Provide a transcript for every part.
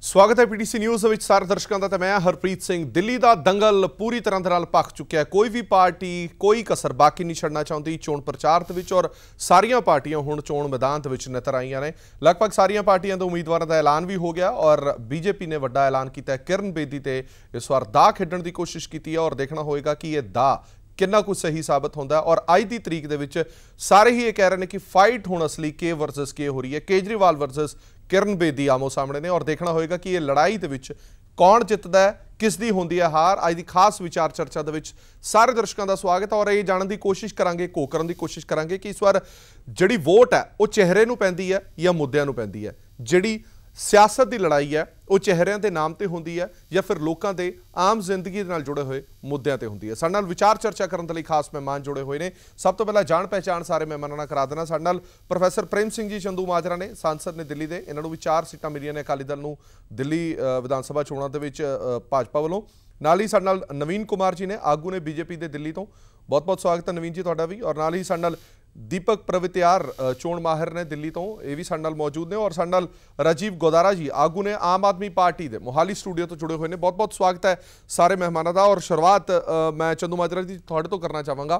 स्वागत है PTC news ਵਿੱਚ ਸਾਰੇ ਦਰਸ਼ਕਾਂ ਦਾ ਤੇ ਮੈਂ ਹਰਪ੍ਰੀਤ ਸਿੰਘ। ਦਿੱਲੀ ਦਾ ਦੰਗਲ ਪੂਰੀ ਤਰ੍ਹਾਂ ਦੇ ਨਾਲ ਭਖ ਚੁੱਕਿਆ ਹੈ। ਕੋਈ ਵੀ ਪਾਰਟੀ ਕੋਈ ਕਸਰ ਬਾਕੀ ਨਹੀਂ ਛੱਡਣਾ ਚਾਹੁੰਦੀ ਚੋਣ ਪ੍ਰਚਾਰ ਦੇ ਵਿੱਚ ਔਰ ਸਾਰੀਆਂ ਪਾਰਟੀਆਂ ਹੁਣ ਚੋਣ ਮੈਦਾਨ ਦੇ ਵਿੱਚ ਨਜ਼ਰ ਆਈਆਂ ਨੇ। ਲਗਭਗ ਸਾਰੀਆਂ ਪਾਰਟੀਆਂ ਦੇ ਉਮੀਦਵਾਰਾਂ ਦਾ ਐਲਾਨ ਵੀ ਹੋ ਗਿਆ ਔਰ ਬੀਜੇਪੀ ਨੇ ਵੱਡਾ ਐਲਾਨ ਕੀਤਾ ਹੈ। ਕਿਰਨ ਬੇਦੀ ਤੇ ਇਸ ਵਾਰ ਦਾ ਖੇਡਣ ਦੀ ਕੋਸ਼ਿਸ਼ ਕੀਤੀ ਹੈ ਔਰ ਦੇਖਣਾ ਹੋਏਗਾ ਕਿ ਇਹ ਦਾ किन्ना कुछ सही साबित होता है। और अज की तरीक के सारे ही ये कह रहे हैं कि फाइट हुण असली के वर्सेस के हो रही है, केजरीवाल वर्सेस किरण बेदी आमो सामने ने और देखना होएगा कि ये लड़ाई के कौन जितदा है, किस दी होंदी है हार। अज की खास विचार चर्चा के सारे दर्शकों का स्वागत है और ये जानने की कोशिश करांगे करने की कोशिश करांगे कि इस बार जिहड़ी वोट है वो चेहरे नूं पैंदी है या मुद्दों नूं पैंदी है। जिहड़ी सियासत की लड़ाई है वो चेहरिਆਂ के नाम पर होंदी है या फिर लोगों के आम जिंदगी के नाल जुड़े हुए मुद्दों पर होंदी है। साडे नाल विचार चर्चा करने के लिए खास मेहमान जुड़े हुए हैं। सब तो पहला जान पहचान सारे मेहमानों नाल करा देना। साडे नाल प्रोफैसर प्रेम सिंह जी चंदू माजरा ने, सांसद ने दिल्ली के, इन्होंने भी 4 सीटां मिलियां ने अकाली दल नूं दिल्ली विधान सभा चोणां दे विच भाजपा वालों। नाल ही साडे नाल नवीन कुमार जी ने, आगू ने बीजेपी के दिल्ली तो, बहुत बहुत स्वागत है नवीन जी तुहाडा भी। और नाल ही साडे नाल दीपक प्रवित्यार चोण माहिर ने दिल्ली तो, ये भी साडे नाल मौजूद ने। और साडे नाल राजीव गोदारा जी आगू ने आम आदमी पार्टी के मोहाली स्टूडियो तो जुड़े हुए हैं। बहुत बहुत स्वागत है सारे मेहमानों का। और शुरुआत मैं चंदू माजरा जी तुहाडे तो करना चाहांगा।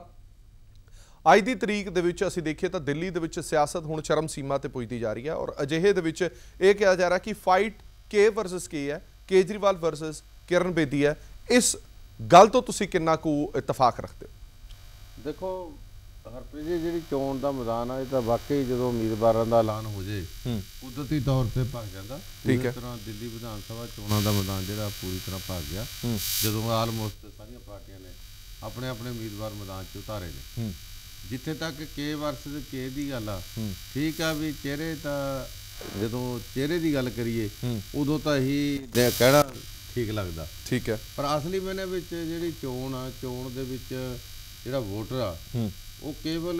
अज की तरीक के असीं देखिए तो दिल्ली के सियासत हुण चरम सीमा पर पुजती जा रही है और अजिहे दे विच यह कहा जा रहा कि फाइट के वर्सेस के है, केजरीवाल वर्सेस किरण बेदी है। इस गल तो तुसीं किन्ना कु इतफाक रखते हो? देखो हरप्रीत जी, जी चोण का मैदान है तो वाकई जो उम्मीदवारों का ऐलान हो जाए कुदरती तौर पर भग जाता। ठीक है, तरह दिल्ली विधान सभा चोणों का मैदान जो पूरी तरह भग गया जो आलमोस्ट सारिया पार्टियां ने अपने अपने उम्मीदवार मैदान च उतारे ने। जिथे तक के वर्सेस के दी गल आ, ठीक है भी चेहरे तो जो चेहरे की गल करिए उदों तो ही कहना ठीक लगता। ठीक है, पर असली मैंने जी चोण आ, चोण दे विच जिहड़ा वोटर आ वो केवल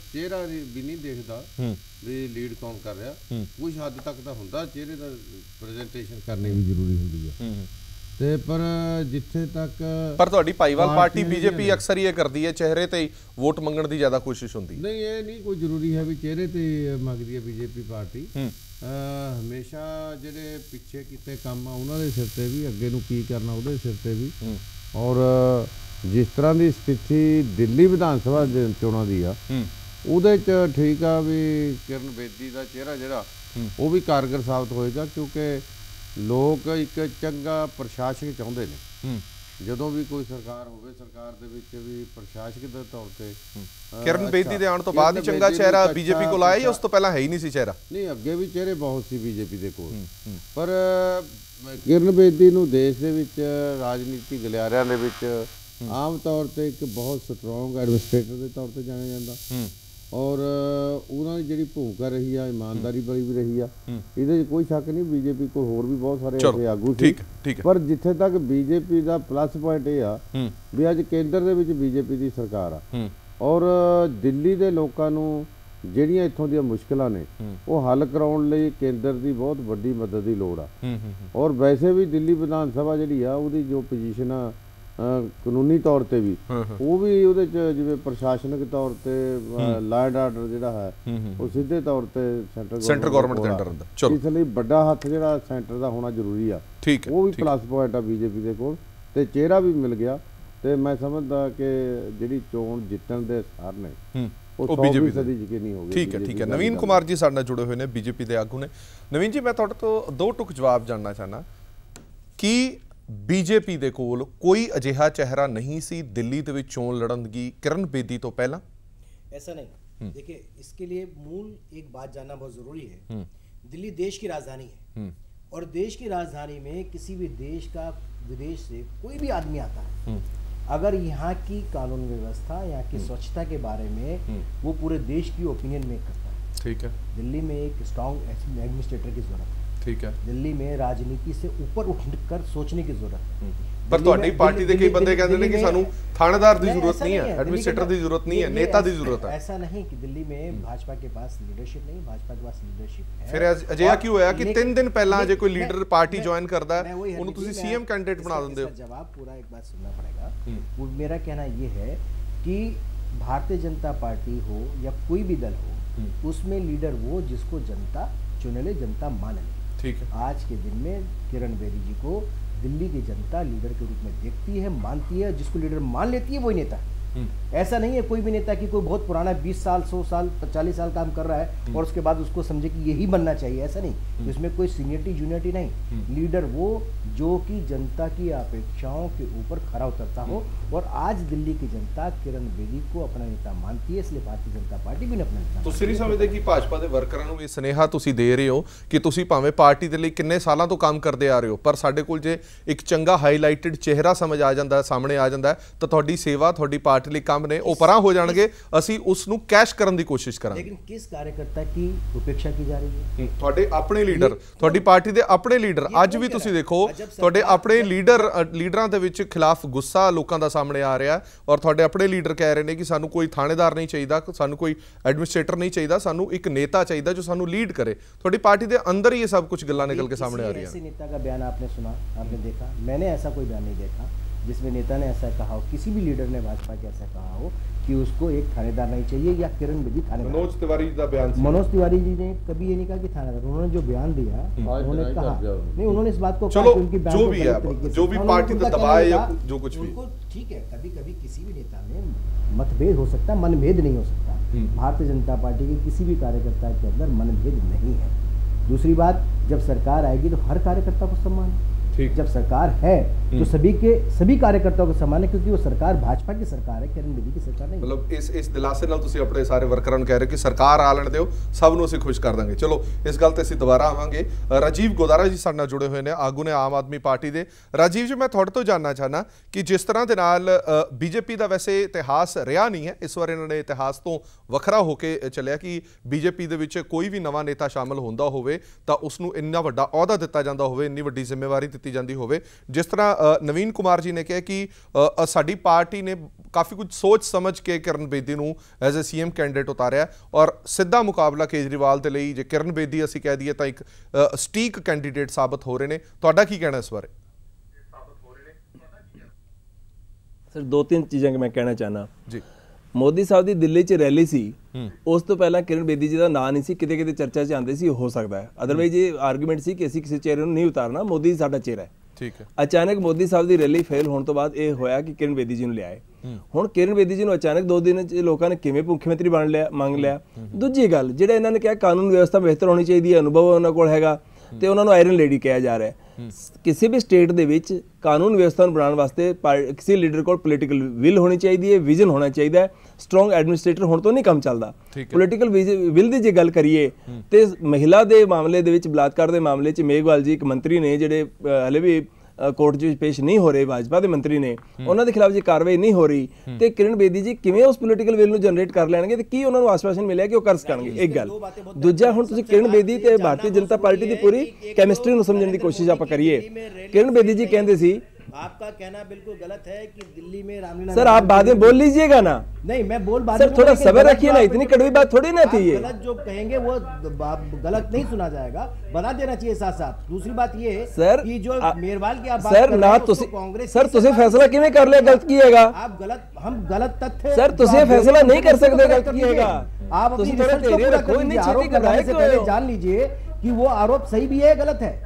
चेहरा भी नहीं देखता भी लीड कौन कर रहा, कुछ हद तक तो होंदा चेहरे का प्रेजेंटेशन करनी भी जरूरी होंदी है। ते पर जिथे तक पर तुहाडी भाईवाल पार्टी बीजेपी अक्सर ये करती है चेहरे ते वोट मंगण की ज़्यादा कोशिश होंदी नहीं, ये नहीं कोई जरूरी है भी चेहरे ते मंगदी है बीजेपी पार्टी। हमेशा जिहड़े पिछे किते काम आ उन्हां दे सिर ते भी, अगे नूं की करना उहदे सिर ते भी। और जिस तरह की स्थिति दिल्ली विधान सभा चोणों की आ उहदे च ठीक आ भी किरण बेदी का चेहरा जिहड़ा वो भी कारगर साबित होएगा क्योंकि लोग एक चंगा प्रशासक चाहुंदे ने। ਜਦੋਂ भी कोई सरकार होवे, सरकार दे विच भी प्रशासक दे तौर ते किरण बेदी दे आउण तो बाद ही चंगा चेहरा बीजेपी कोल आया या उस तो पहला है ही नहीं सी चेहरा? नहीं, अगे भी चेहरे बहुत सी बीजेपी दे कोल, पर किरण बेदी नूं देश दे विच राजनीति गलियारिਆਂ ਦੇ ਵਿੱਚ आम तौर पर एक बहुत स्ट्रोंग एडमिनिस्ट्रेटर के तौर पर जाना जाता और उन्होंने जी भूमिका रही है ईमानदारी वाली भी रही है। ये कोई शक नहीं, बीजेपी को होर भी बहुत सारे ऐसे आगू थे, पर जिथे तक बीजेपी का प्लस पॉइंट यह आ भी अज केंद्र दे विच बीजेपी की सरकार आ और दिल्ली के लोगों ਜਿਹੜੀਆਂ ਇੱਥੋਂ ਦੀਆਂ ਮੁਸ਼ਕਲਾਂ ਨੇ ਉਹ ਹੱਲ ਕਰਾਉਣ ਲਈ ਕੇਂਦਰ ਦੀ ਬਹੁਤ ਵੱਡੀ ਮਦਦ ਦੀ ਲੋੜ ਆ। ਔਰ ਵੈਸੇ ਵੀ ਦਿੱਲੀ ਵਿਧਾਨ ਸਭਾ ਜਿਹੜੀ ਆ ਉਹਦੀ ਜੋ ਪੋਜੀਸ਼ਨ ਆ ਕਾਨੂੰਨੀ ਤੌਰ ਤੇ ਵੀ ਉਹ ਵੀ ਉਹਦੇ ਚ ਜਿਵੇਂ ਪ੍ਰਸ਼ਾਸਨਿਕ ਤੌਰ ਤੇ ਲਾਅ ਐਂਡ ਆਰਡਰ ਜਿਹੜਾ ਹੈ ਉਹ ਸਿੱਧੇ ਤੌਰ ਤੇ ਸੈਂਟਰ ਗਵਰਨਮੈਂਟ ਦੇ ਅੰਡਰ ਹੁੰਦਾ। ਚਲੋ, ਇਸ ਲਈ ਵੱਡਾ ਹੱਥ ਜਿਹੜਾ ਸੈਂਟਰ ਦਾ ਹੋਣਾ ਜ਼ਰੂਰੀ ਆ। ਠੀਕ ਹੈ, ਉਹ ਵੀ ਪਲੱਸ ਪੁਆਇੰਟ ਆ ਬੀਜੇਪੀ ਦੇ ਕੋਲ ਤੇ ਚਿਹਰਾ ਵੀ ਮਿਲ ਗਿਆ ਤੇ ਮੈਂ ਸਮਝਦਾ ਕਿ ਜਿਹੜੀ ਚੋਣ ਜਿੱਤਣ ਦੇ ਸਾਰ ਨੇ ਉਹ बीजेपी सदी यकीनी हो गई। ठीक है, ठीक है। नवीन कुमार जी साडे नाल जुड़े हुए हैं, बीजेपी के आगू ने। नवीन जी, मैं तुहाडे तो 2 टुक जवाब जानना चाहना कि बीजेपी दे कोल कोई अजिहा चेहरा नहीं सी दिल्ली दे विच चोण लड़न दी किरण बेदी तो पहला? ऐसा नहीं। देखिए, इसके लिए मूल एक बात जानना बहुत जरूरी है। दिल्ली देश की राजधानी है और देश की राजधानी में किसी भी देश का विदेश से कोई भी आदमी आता है, अगर यहाँ की कानून व्यवस्था, यहाँ की स्वच्छता के बारे में वो पूरे देश की ओपिनियन मेक करता है। ठीक है, दिल्ली में एक स्ट्रॉन्ग एडमिनिस्ट्रेटर की जरूरत है। ठीक है, दिल्ली में राजनीति से ऊपर उठकर सोचने की जरूरत है। पर तुहाडी पार्टी दे कई बंदे कहंदे ने कि सानू थानेदार दी जरूरत नहीं है, एडमिनिस्ट्रेटर दी जरूरत नहीं है, नेता दी जरूरत है। ऐसा नहीं कि दिल्ली में भाजपा के पास लीडरशिप नहीं, भाजपा के पास लीडरशिप है। फिर अजिहा क्यों होया कि 3 दिन पहला जे कोई लीडर पार्टी ज्वाइन करदा है उन्होंने तुसी सीएम कैंडिडेट बना देंदे हो? जवाब पूरा एक बात सुनना पड़ेगा। वो मेरा कहना ये है कि भारतीय जनता पार्टी हो या कोई भी दल हो, उसमें लीडर वो जिसको जनता चुने ले, जनता मान ले। ठीक है। आज के दिन में किरण बेदी जी को दिल्ली की जनता लीडर के रूप में देखती है, मानती है। जिसको लीडर मान लेती है वही नेता है। ऐसा नहीं है कोई भी नेता कि कोई बहुत पुराना 20 साल 100 साल 40 साल काम कर रहा है और उसके बाद उसको समझे कि यही बनना चाहिए, ऐसा नहीं। इसमें कोई सीनियरिटी जूनियरिटी नहीं। लीडर वो जो कि जनता की अपेक्षाओं के ऊपर खरा उतरता हो, और आज दिल्ली की जनता किरण बेदी को अपना नेता मानती है, इसलिए भारतीय जनता पार्टी भी ने अपना नेता। ਤੁਸੀਂ ਨਹੀਂ ਸਮਝਦੇ ਕਿ ਭਾਜਪਾ ਦੇ ਵਰਕਰਾਂ ਨੂੰ ਇਹ ਸੁਨੇਹਾ ਤੁਸੀਂ ਦੇ ਰਹੇ ਹੋ ਕਿ ਤੁਸੀਂ ਭਾਵੇਂ ਪਾਰਟੀ ਦੇ ਲਈ ਕਿੰਨੇ ਸਾਲਾਂ ਤੋਂ ਕੰਮ ਕਰਦੇ ਆ ਰਹੇ ਹੋ, ਪਰ ਸਾਡੇ ਕੋਲ ਜੇ ਇੱਕ ਚੰਗਾ ਹਾਈਲਾਈਟਡ ਚਿਹਰਾ ਸਮਝ ਆ ਜਾਂਦਾ, ਸਾਹਮਣੇ ਆ ਜਾਂਦਾ, ਤਾਂ ਤੁਹਾਡੀ ਸੇਵਾ, ਤੁਹਾਡੀ ਪਾर्टी ਲਈ ਕੰਮ ਨੇ ਉਹ ਪਰਾਂ ਹੋ ਜਾਣਗੇ, ਅਸੀਂ ਉਸ ਨੂੰ ਕੈਸ਼ ਕਰਨ ਦੀ ਕੋਸ਼ਿਸ਼ ਕਰਾਂਗੇ। लेकिन किस कार्यकर्ता की उपेक्षा की जा रही है? ਤੁਹਾਡੇ ਆਪਣੇ ਲੀਡਰ, ਤੁਹਾਡੀ ਪਾਰਟੀ ਦੇ ਆਪਣੇ ਲੀਡਰ, ਅੱਜ ਵੀ ਤੁਸੀਂ ਦੇਖੋ ਤੁਹਾਡੇ ਆਪਣੇ ਲੀਡਰਾਂ ਦੇ ਵਿੱਚ ਖਿਲਾਫ ਗੁੱਸਾ ਲੋਕਾਂ ਦਾ ਸਾਹਮਣੇ ਆ ਰਿਹਾ, ਔਰ ਤੁਹਾਡੇ ਆਪਣੇ ਲੀਡਰ ਕਹਿ ਰਹੇ ਨੇ ਕਿ ਸਾਨੂੰ ਕੋਈ ਥਾਣੇਦਾਰ ਨਹੀਂ ਚਾਹੀਦਾ, ਸਾਨੂੰ ਕੋਈ ਐਡਮਿਨਿਸਟ੍ਰੇਟਰ नहीं चाहिए, सानू एक नेता चाहिए जो सानू लीड करे। थोड़ी पार्टी के अंदर ही ये सब कुछ गल्लां निकल के सामने आ रही है। ऐसे नेता का बयान आपने सुना, आपने देखा? मैंने ऐसा कोई बयान नहीं देखा जिसमें नेता ने ऐसा कहा हो, किसी भी लीडर ने भाजपा के ऐसा कहा हो कि उसको एक थानेदार नहीं चाहिए या किरण बेदी थानेदार। मनोज तिवारी का बयान, मनोज तिवारी जी ने कभी ये नहीं कहा कि थानेदार, उन्होंने जो बयान दिया उन्होंने कहा नहीं, उन्होंने इस बात को चलो कहा कि जो भी है, जो भी पार्टी का दबाव या जो कुछ भी, ठीक है। कभी कभी किसी भी नेता में मतभेद हो सकता है, मनभेद नहीं हो सकता। भारतीय जनता पार्टी के किसी भी कार्यकर्ता के अंदर मनभेद नहीं है। दूसरी बात, जब सरकार आएगी तो हर कार्यकर्ता को सम्मान है। जब सरकार है तो सभी कार्यकर्ताओं को सम्मान है, क्योंकि वो सरकार भाजपा की सरकार है, किरण बेदी की सरकार नहीं। मतलब इस दिलासे नाल तुसीं अपने सारे वर्करां नूं कह रहे हो कि सरकार आ लैण दिओ, सब नूं असीं खुश कर देंगे। चलो इस गल ते असीं दोबारा आवांगे। राजीव गोदारा जी साडे नाल जुड़े हुए ने, आगू ने आम आदमी पार्टी दे। राजीव जी, मैं तुहाडे तो जानना चाहना कि जिस तरह दे नाल बीजेपी का वैसे इतिहास रहा नहीं है, इस बार इन्होंने इतिहास तो वखरा होके चलिया कि बीजेपी दे विच कोई भी नवां नेता शामिल होंदा होवे तां उसनूं इन्ना वड्डा अहुदा दित्ता जांदा होवे, इन्नी वड्डी जिम्मेवारी दित्ती जांदी होवे। जिस तरह नवीन कुमार जी ने कहा कि साडी पार्टी ने काफ़ी कुछ सोच समझ के किरण बेदी नूं एज ए सीएम कैंडिडेट उतारिया, और सीधा मुकाबला केजरीवाल दे लई जे किरण बेदी असीं कह दईए तां एक स्टीक कैंडिडेट साबित हो रहे हैं। तुहाडा की कहना इस बारे? सर, दो तीन चीज़ां मैं कहना चाहना जी। मोदी साहब की दिल्ली च रैली सी, उस तो पहला किरण बेदी जी का नाम नहीं सी, किते किते चर्चा च आंदे सी, हो सकता है। अदरवाइज ये आर्गूमेंट सी कि असीं किसी चेहरे नूं नहीं उतारना, मोदी साडा चेहरा है। ठीक है। अचानक मोदी साहब की रैली फेल होने तो बाद यह होया कि किरण बेदी जी नूं लियाए। हुण किरण बेदी जी नूं अचानक 2 दिन लोगों ने किवें मुख्यमंत्री बण लिया, मंग लिया। दूजी गल, जिहड़ा इन्हां ने कहा कानून व्यवस्था बेहतर होनी चाहिए, अनुभव उन्हां कोल हैगा, ते उन्हां नूं आयरन लेडी कहा जा रहा है। किसी भी स्टेट दे विच कानून व्यवस्था बनाने वास्ते किसी लीडर को पोलिटिकल विल होनी चाहिए, विजन होना चाहिए। स्ट्रोंग एडमिनिस्ट्रेटर होने तो नहीं काम चलता। पोलिटिकल विल की जे गल करिए तो महिला के मामले दे विच, बलात्कार के मामले च मेघवाल जी एक मंत्री ने जिहड़े हले भी कोर्ट च पेश नहीं हो रहे, भाजपा के मंत्री ने, उन्होंने के खिलाफ जो कार्रवाई नहीं हो रही, तो किरण बेदी जी किवें उस पोलिटिकल विल नूं जनरेट कर लैणगे ते की उन्होंने आश्वासन मिलिया कि वो कर सकणगे? एक गल। दूजा, हुण तुसीं किरण बेदी ते भारतीय जनता पार्टी की पूरी कैमिस्ट्री नूं समझण दी कोशिश आपां करिए। किरण बेदी जी कहंदे सी, आपका कहना बिल्कुल गलत है कि दिल्ली में रामलीला। सर, आप बाद में बोल लीजिएगा ना। नहीं, मैं बोल बाद सर, थोड़ा सब्र रखिए ना, इतनी कड़वी बात थोड़ी ना थी ये। गलत जो कहेंगे वो गलत नहीं सुना जाएगा, बता देना चाहिए साथ साथ। दूसरी बात ये है सर कि जो मेरवाल की आप बात सर कर ना रहे हैं, तुसी कांग्रेस सर तुसी फैसला किवें कर लिया गलत कीएगा? आप गलत, हम गलत तथ्य सर तुसी फैसला नहीं कर सकते गलत कीएगा। आप अपनी रिसर्च को पूरा कर लीजिए, आरोप लगाने से पहले जान लीजिए कि वो आरोप सही भी है गलत है।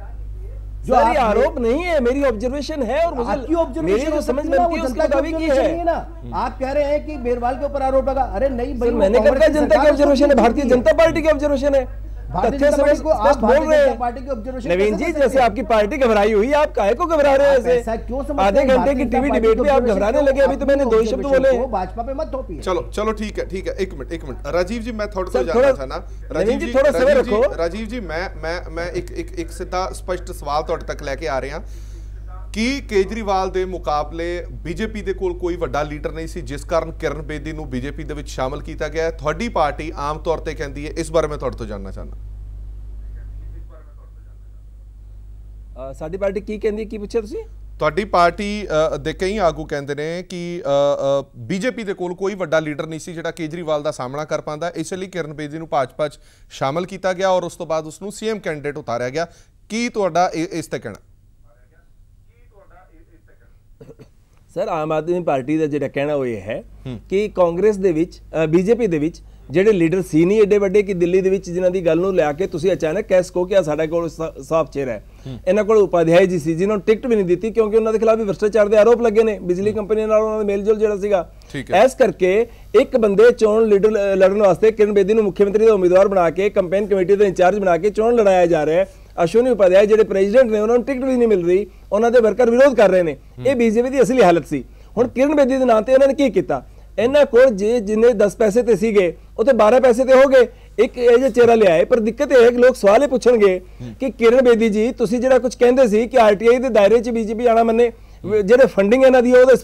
जो आरोप नहीं है, मेरी ऑब्जर्वेशन है, और मुझे मेरी जो समझ में आती है उसका दावी की है ना। आप कह रहे हैं कि मेरवाल के ऊपर आरोप लगा, अरे नहीं भाई, मैंने कहा जनता की ऑब्जर्वेशन है, भारतीय जनता पार्टी की ऑब्जर्वेशन है। तथ्य समझ को आप बोल रहे हैं नवीन जी, जैसे आपकी पार्टी घबराई हुई, आप काहे को घबरा रहे हैं? ऐसे आधे घंटे की टीवी डिबेट में आप घबराने लगे। अभी तो मैंने 2 शब्द बोले, भाजपा पे मत थोपिए। चलो ठीक है। एक मिनट राजीव जी, मैं थोड़ा जानना चाहना। राजीव जी थोड़ा सब्र रखो। राजीव जी, मैं एक सीधा स्पष्ट सवाल तुहाडे तक लेके आ रहा कि केजरीवाल के मुकाबले बीजेपी के कोल कोई वड्डा लीडर नहीं सी, जिस कारण किरण बेदी नूं बीजेपी दे विच शामिल किया गया। तुहाडी पार्टी आम तौर पर कहती है, इस बारे मैं तुहाडे तो जानना चाहना। साडी पार्टी की कहती है, की पूछिया तुसीं? तुहाडी पार्टी दे कई आगू कहते हैं कि बीजेपी के कोल कोई वड्डा लीडर नहीं सी जिहड़ा केजरीवाल का सामना कर पाता, इसलिए किरण बेदी नूं भाजपा च शामिल किया गया और उस तो बाद उसनूं सीएम कैंडिडेट उतारिया गया। की तुहाडा इस ते कहना? सर, आम आदमी पार्टी का जिहड़ा कहना वो ये है कि कांग्रेस दे विच बीजेपी दे विच ਜਿਹੜੇ ਲੀਡਰ ਸੀ ਨਹੀਂ ਏਡੇ ਵੱਡੇ ਕਿ ਦਿੱਲੀ ਦੇ ਵਿੱਚ ਜਿਨ੍ਹਾਂ ਦੀ ਗੱਲ ਨੂੰ ਲਿਆ ਕੇ ਤੁਸੀਂ ਅਚਾਨਕ ਕਹਿ ਸਕੋ ਕਿ ਸਾਡੇ ਕੋਲ ਸਾਫ਼ ਚਿਹਰਾ ਹੈ। ਇਹਨਾਂ ਕੋਲ ਉਪਾਧਿਆਇ ਜੀ ਸੀ ਜਿਨ੍ਹਾਂ ਨੂੰ ਟਿਕਟ ਵੀ ਨਹੀਂ ਦਿੱਤੀ ਕਿਉਂਕਿ ਉਹਨਾਂ ਦੇ ਖਿਲਾਫ ਵੀ ਭ੍ਰਿਸ਼ਟਾਚਾਰ ਦੇ ਆਰੋਪ ਲੱਗੇ ਨੇ, ਬਿਜਲੀ ਕੰਪਨੀ ਨਾਲ ਉਹਨਾਂ ਦਾ ਮੇਲਜੋਲ ਜਿਹੜਾ ਸੀਗਾ। ਇਸ ਕਰਕੇ ਇੱਕ ਬੰਦੇ ਚੋਣ ਲੀਡਰ ਲੜਨ ਵਾਸਤੇ ਕਿਰਨ ਬੇਦੀ ਨੂੰ ਮੁੱਖ ਮੰਤਰੀ ਦਾ ਉਮੀਦਵਾਰ ਬਣਾ ਕੇ ਕੰਪੇਨ ਕਮੇਟੀ ਦਾ ਇੰਚਾਰਜ ਬਣਾ ਕੇ ਚੋਣ ਲੜਾਇਆ ਜਾ ਰਿਹਾ ਹੈ। ਅਸ਼ਵਨੀ ਉਪਾਧਿਆਇ ਜਿਹੜੇ ਪ੍ਰੈਜ਼ੀਡੈਂਟ ਨੇ ਉਹਨਾਂ ਨੂੰ ਟਿਕਟ ਵੀ ਨਹੀਂ ਮਿਲ ਰਹੀ, ਉਹਨਾਂ ਦੇ ਵਰਕਰ ਵਿਰੋਧ ਕਰ ਰਹੇ ਨੇ। ਇਹ ਬੀਜੇਪੀ ਦੀ ਅਸਲੀ ਹਾਲਤ ਸੀ। ਹੁਣ ਕਿਰਨ ਬੇਦੀ ਦੇ ਨਾਂ ਤੇ ਇਹਨਾਂ ਨੇ ਕੀ ਕੀਤਾ? ਇਹਨਾਂ ਕੋਲ ਜੇ ਜਿੰਨੇ 10 ਪੈਸੇ ਤੇ ਸੀਗੇ ਉਹ ਤੇ 12 ਪੈਸੇ ਤੇ ਹੋ ਗਏ, ਇੱਕ ਇਹ ਜਿਹਾ ਚਿਹਰਾ ਲਿਆਏ। ਪਰ ਦਿੱਕਤ ਇਹ ਹੈ ਕਿ ਲੋਕ ਸਵਾਲ ਇਹ ਪੁੱਛਣਗੇ ਕਿ ਕਿਰਨ ਬੇਦੀ ਜੀ ਤੁਸੀਂ ਜਿਹੜਾ ਕੁਝ ਕਹਿੰਦੇ ਸੀ ਕਿ ਆਰਟੀਆਈ ਦੇ ਦਾਇਰੇ 'ਚ ਬੀਜੇਪੀ ਆਣਾ ਮੰਨੇ, ਜਿਹੜੇ ਫੰਡਿੰਗ ਇਹਨਾਂ ਦੀ ਉਹਦੇ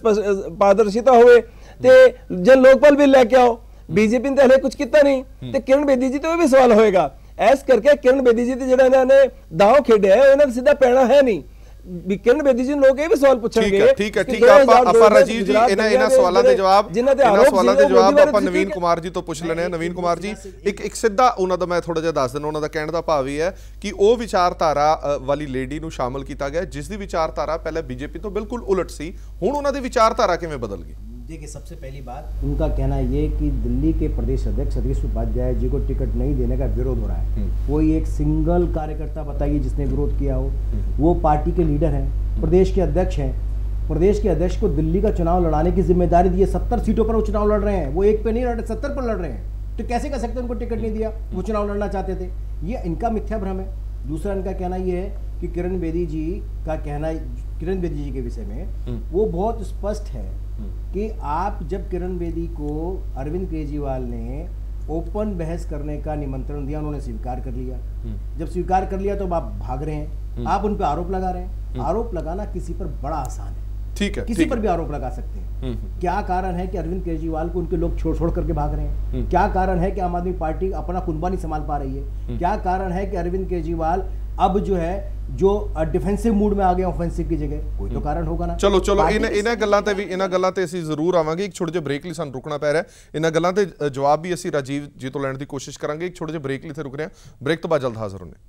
ਪਾਰਦਰਸ਼ਿਤਾ ਹੋਵੇ ਤੇ ਜੇ ਲੋਕਪਾਲ ਬਿੱਲ ਲੈ ਕੇ ਆਓ। ਬੀਜੇਪੀ ਨੇ ਤਾਂ ਹਲੇ ਕੁਝ ਕੀਤਾ ਨਹੀਂ ਤੇ ਕਿਰਨ ਬੇਦੀ ਜੀ ਤੋਂ ਵੀ ਸਵਾਲ ਹੋਏਗਾ। ਇਸ ਕਰਕੇ ਕਿਰਨ ਬੇਦੀ ਜੀ ਤੇ ਜਿਹੜਾ ਇਹਨਾਂ ਨੇ ਦਾਅ ਖੇਡਿਆ ਹੈ ਇਹਨਾਂ ਦਾ ਸਿੱਧਾ ਪੈਣਾ ਹੈ ਨਹੀਂ। ਕਿਰਨ ਬੇਦੀ ਜੀ ਲੋਕ ਇਹ ਵੀ ਸਵਾਲ ਪੁੱਛਣਗੇ। ਠੀਕ ਹੈ ਆਪਾਂ ਰਾਜੀਵ ਜੀ ਇਹਨਾਂ ਸਵਾਲਾਂ ਦੇ ਜਵਾਬ ਆਪਾਂ ਨਵੀਨ ਕੁਮਾਰ ਜੀ ਤੋਂ ਪੁੱਛ ਲੈਣੇ ਆ। ਨਵੀਨ ਕੁਮਾਰ ਜੀ, ਇੱਕ ਸਿੱਧਾ ਉਹਨਾਂ ਦਾ ਮੈਂ ਥੋੜਾ ਜਿਹਾ ਦੱਸ ਦਿੰਦਾ। ਉਹਨਾਂ ਦਾ ਕਹਿਣ ਦਾ ਭਾਵ ਇਹ ਹੈ ਕਿ ਉਹ ਵਿਚਾਰਧਾਰਾ ਵਾਲੀ ਲੇਡੀ ਨੂੰ ਸ਼ਾਮਲ ਕੀਤਾ ਗਿਆ ਜਿਸ ਦੀ ਵਿਚਾਰਧਾਰਾ ਪਹਿਲੇ ਬੀਜੇਪੀ ਤੋਂ ਬਿਲकुल उलट सी, ਹੁਣ ਉਹਨਾਂ ਦੀ ਵਿਚਾਰਧਾਰਾ ਕਿਵੇਂ बदल गई? देखिए, सबसे पहली बात उनका कहना ये कि दिल्ली के प्रदेश अध्यक्ष सतीश उपाध्याय जी को टिकट नहीं देने का विरोध हो रहा है। कोई एक सिंगल कार्यकर्ता बताइए जिसने विरोध किया हो। वो पार्टी के लीडर हैं, प्रदेश के अध्यक्ष हैं। प्रदेश के अध्यक्ष को दिल्ली का चुनाव लड़ाने की जिम्मेदारी दी है। 70 सीटों पर वो चुनाव लड़ रहे हैं, वो एक पे नहीं लड़ रहे, 70 पर लड़ रहे हैं। तो कैसे कह सकते हैं उनको टिकट नहीं दिया? वो चुनाव लड़ना चाहते थे। ये इनका मिथ्या भ्रम है। दूसरा इनका कहना ये है कि किरण बेदी जी का कहना, किरण बेदी जी के विषय में वो बहुत स्पष्ट है कि आप जब किरण बेदी को अरविंद केजरीवाल ने ओपन बहस करने का निमंत्रण दिया, उन्होंने स्वीकार कर लिया। जब स्वीकार कर लिया तो आप भाग रहे हैं, आप उन पर आरोप लगा रहे हैं। आरोप लगाना किसी पर बड़ा आसान है, ठीक है, किसी पर भी आरोप लगा सकते हैं। क्या कारण है कि अरविंद केजरीवाल को उनके लोग छोड़ करके भाग रहे हैं? क्या कारण है कि आम आदमी पार्टी अपना कुनबा नहीं संभाल पा रही है? क्या कारण है कि अरविंद केजरीवाल अब जो है जो डिफेंसिव मूड में आ गए ऑफेंसिव की जगह? कोई तो कारण होगा ना। ਚਲੋ ਇਹਨਾਂ ਗੱਲਾਂ ਤੇ ਅਸੀਂ ਜ਼ਰੂਰ ਆਵਾਂਗੇ। ਇੱਕ ਛੋਟੇ ਜਿਹੇ ਬ੍ਰੇਕ ਲਈ ਸਾਨੂੰ ਰੁਕਣਾ ਪੈ ਰਿਹਾ। ਇਹਨਾਂ ਗੱਲਾਂ ਤੇ ਜਵਾਬ ਵੀ ਅਸੀਂ ਰਾਜੀਵ ਜੀ ਤੋਂ ਲੈਣ ਦੀ ਕੋਸ਼ਿਸ਼ ਕਰਾਂਗੇ। ਇੱਕ ਛੋਟੇ ਜਿਹੇ ਬ੍ਰੇਕ ਲਈ ਤੇ ਰੁਕ ਰਹੇ ਹਾਂ। ਬ੍ਰੇਕ ਤੋਂ ਬਾਅਦ ਜਲਦ ਹਾਜ਼ਰ ਹੋਣੇ।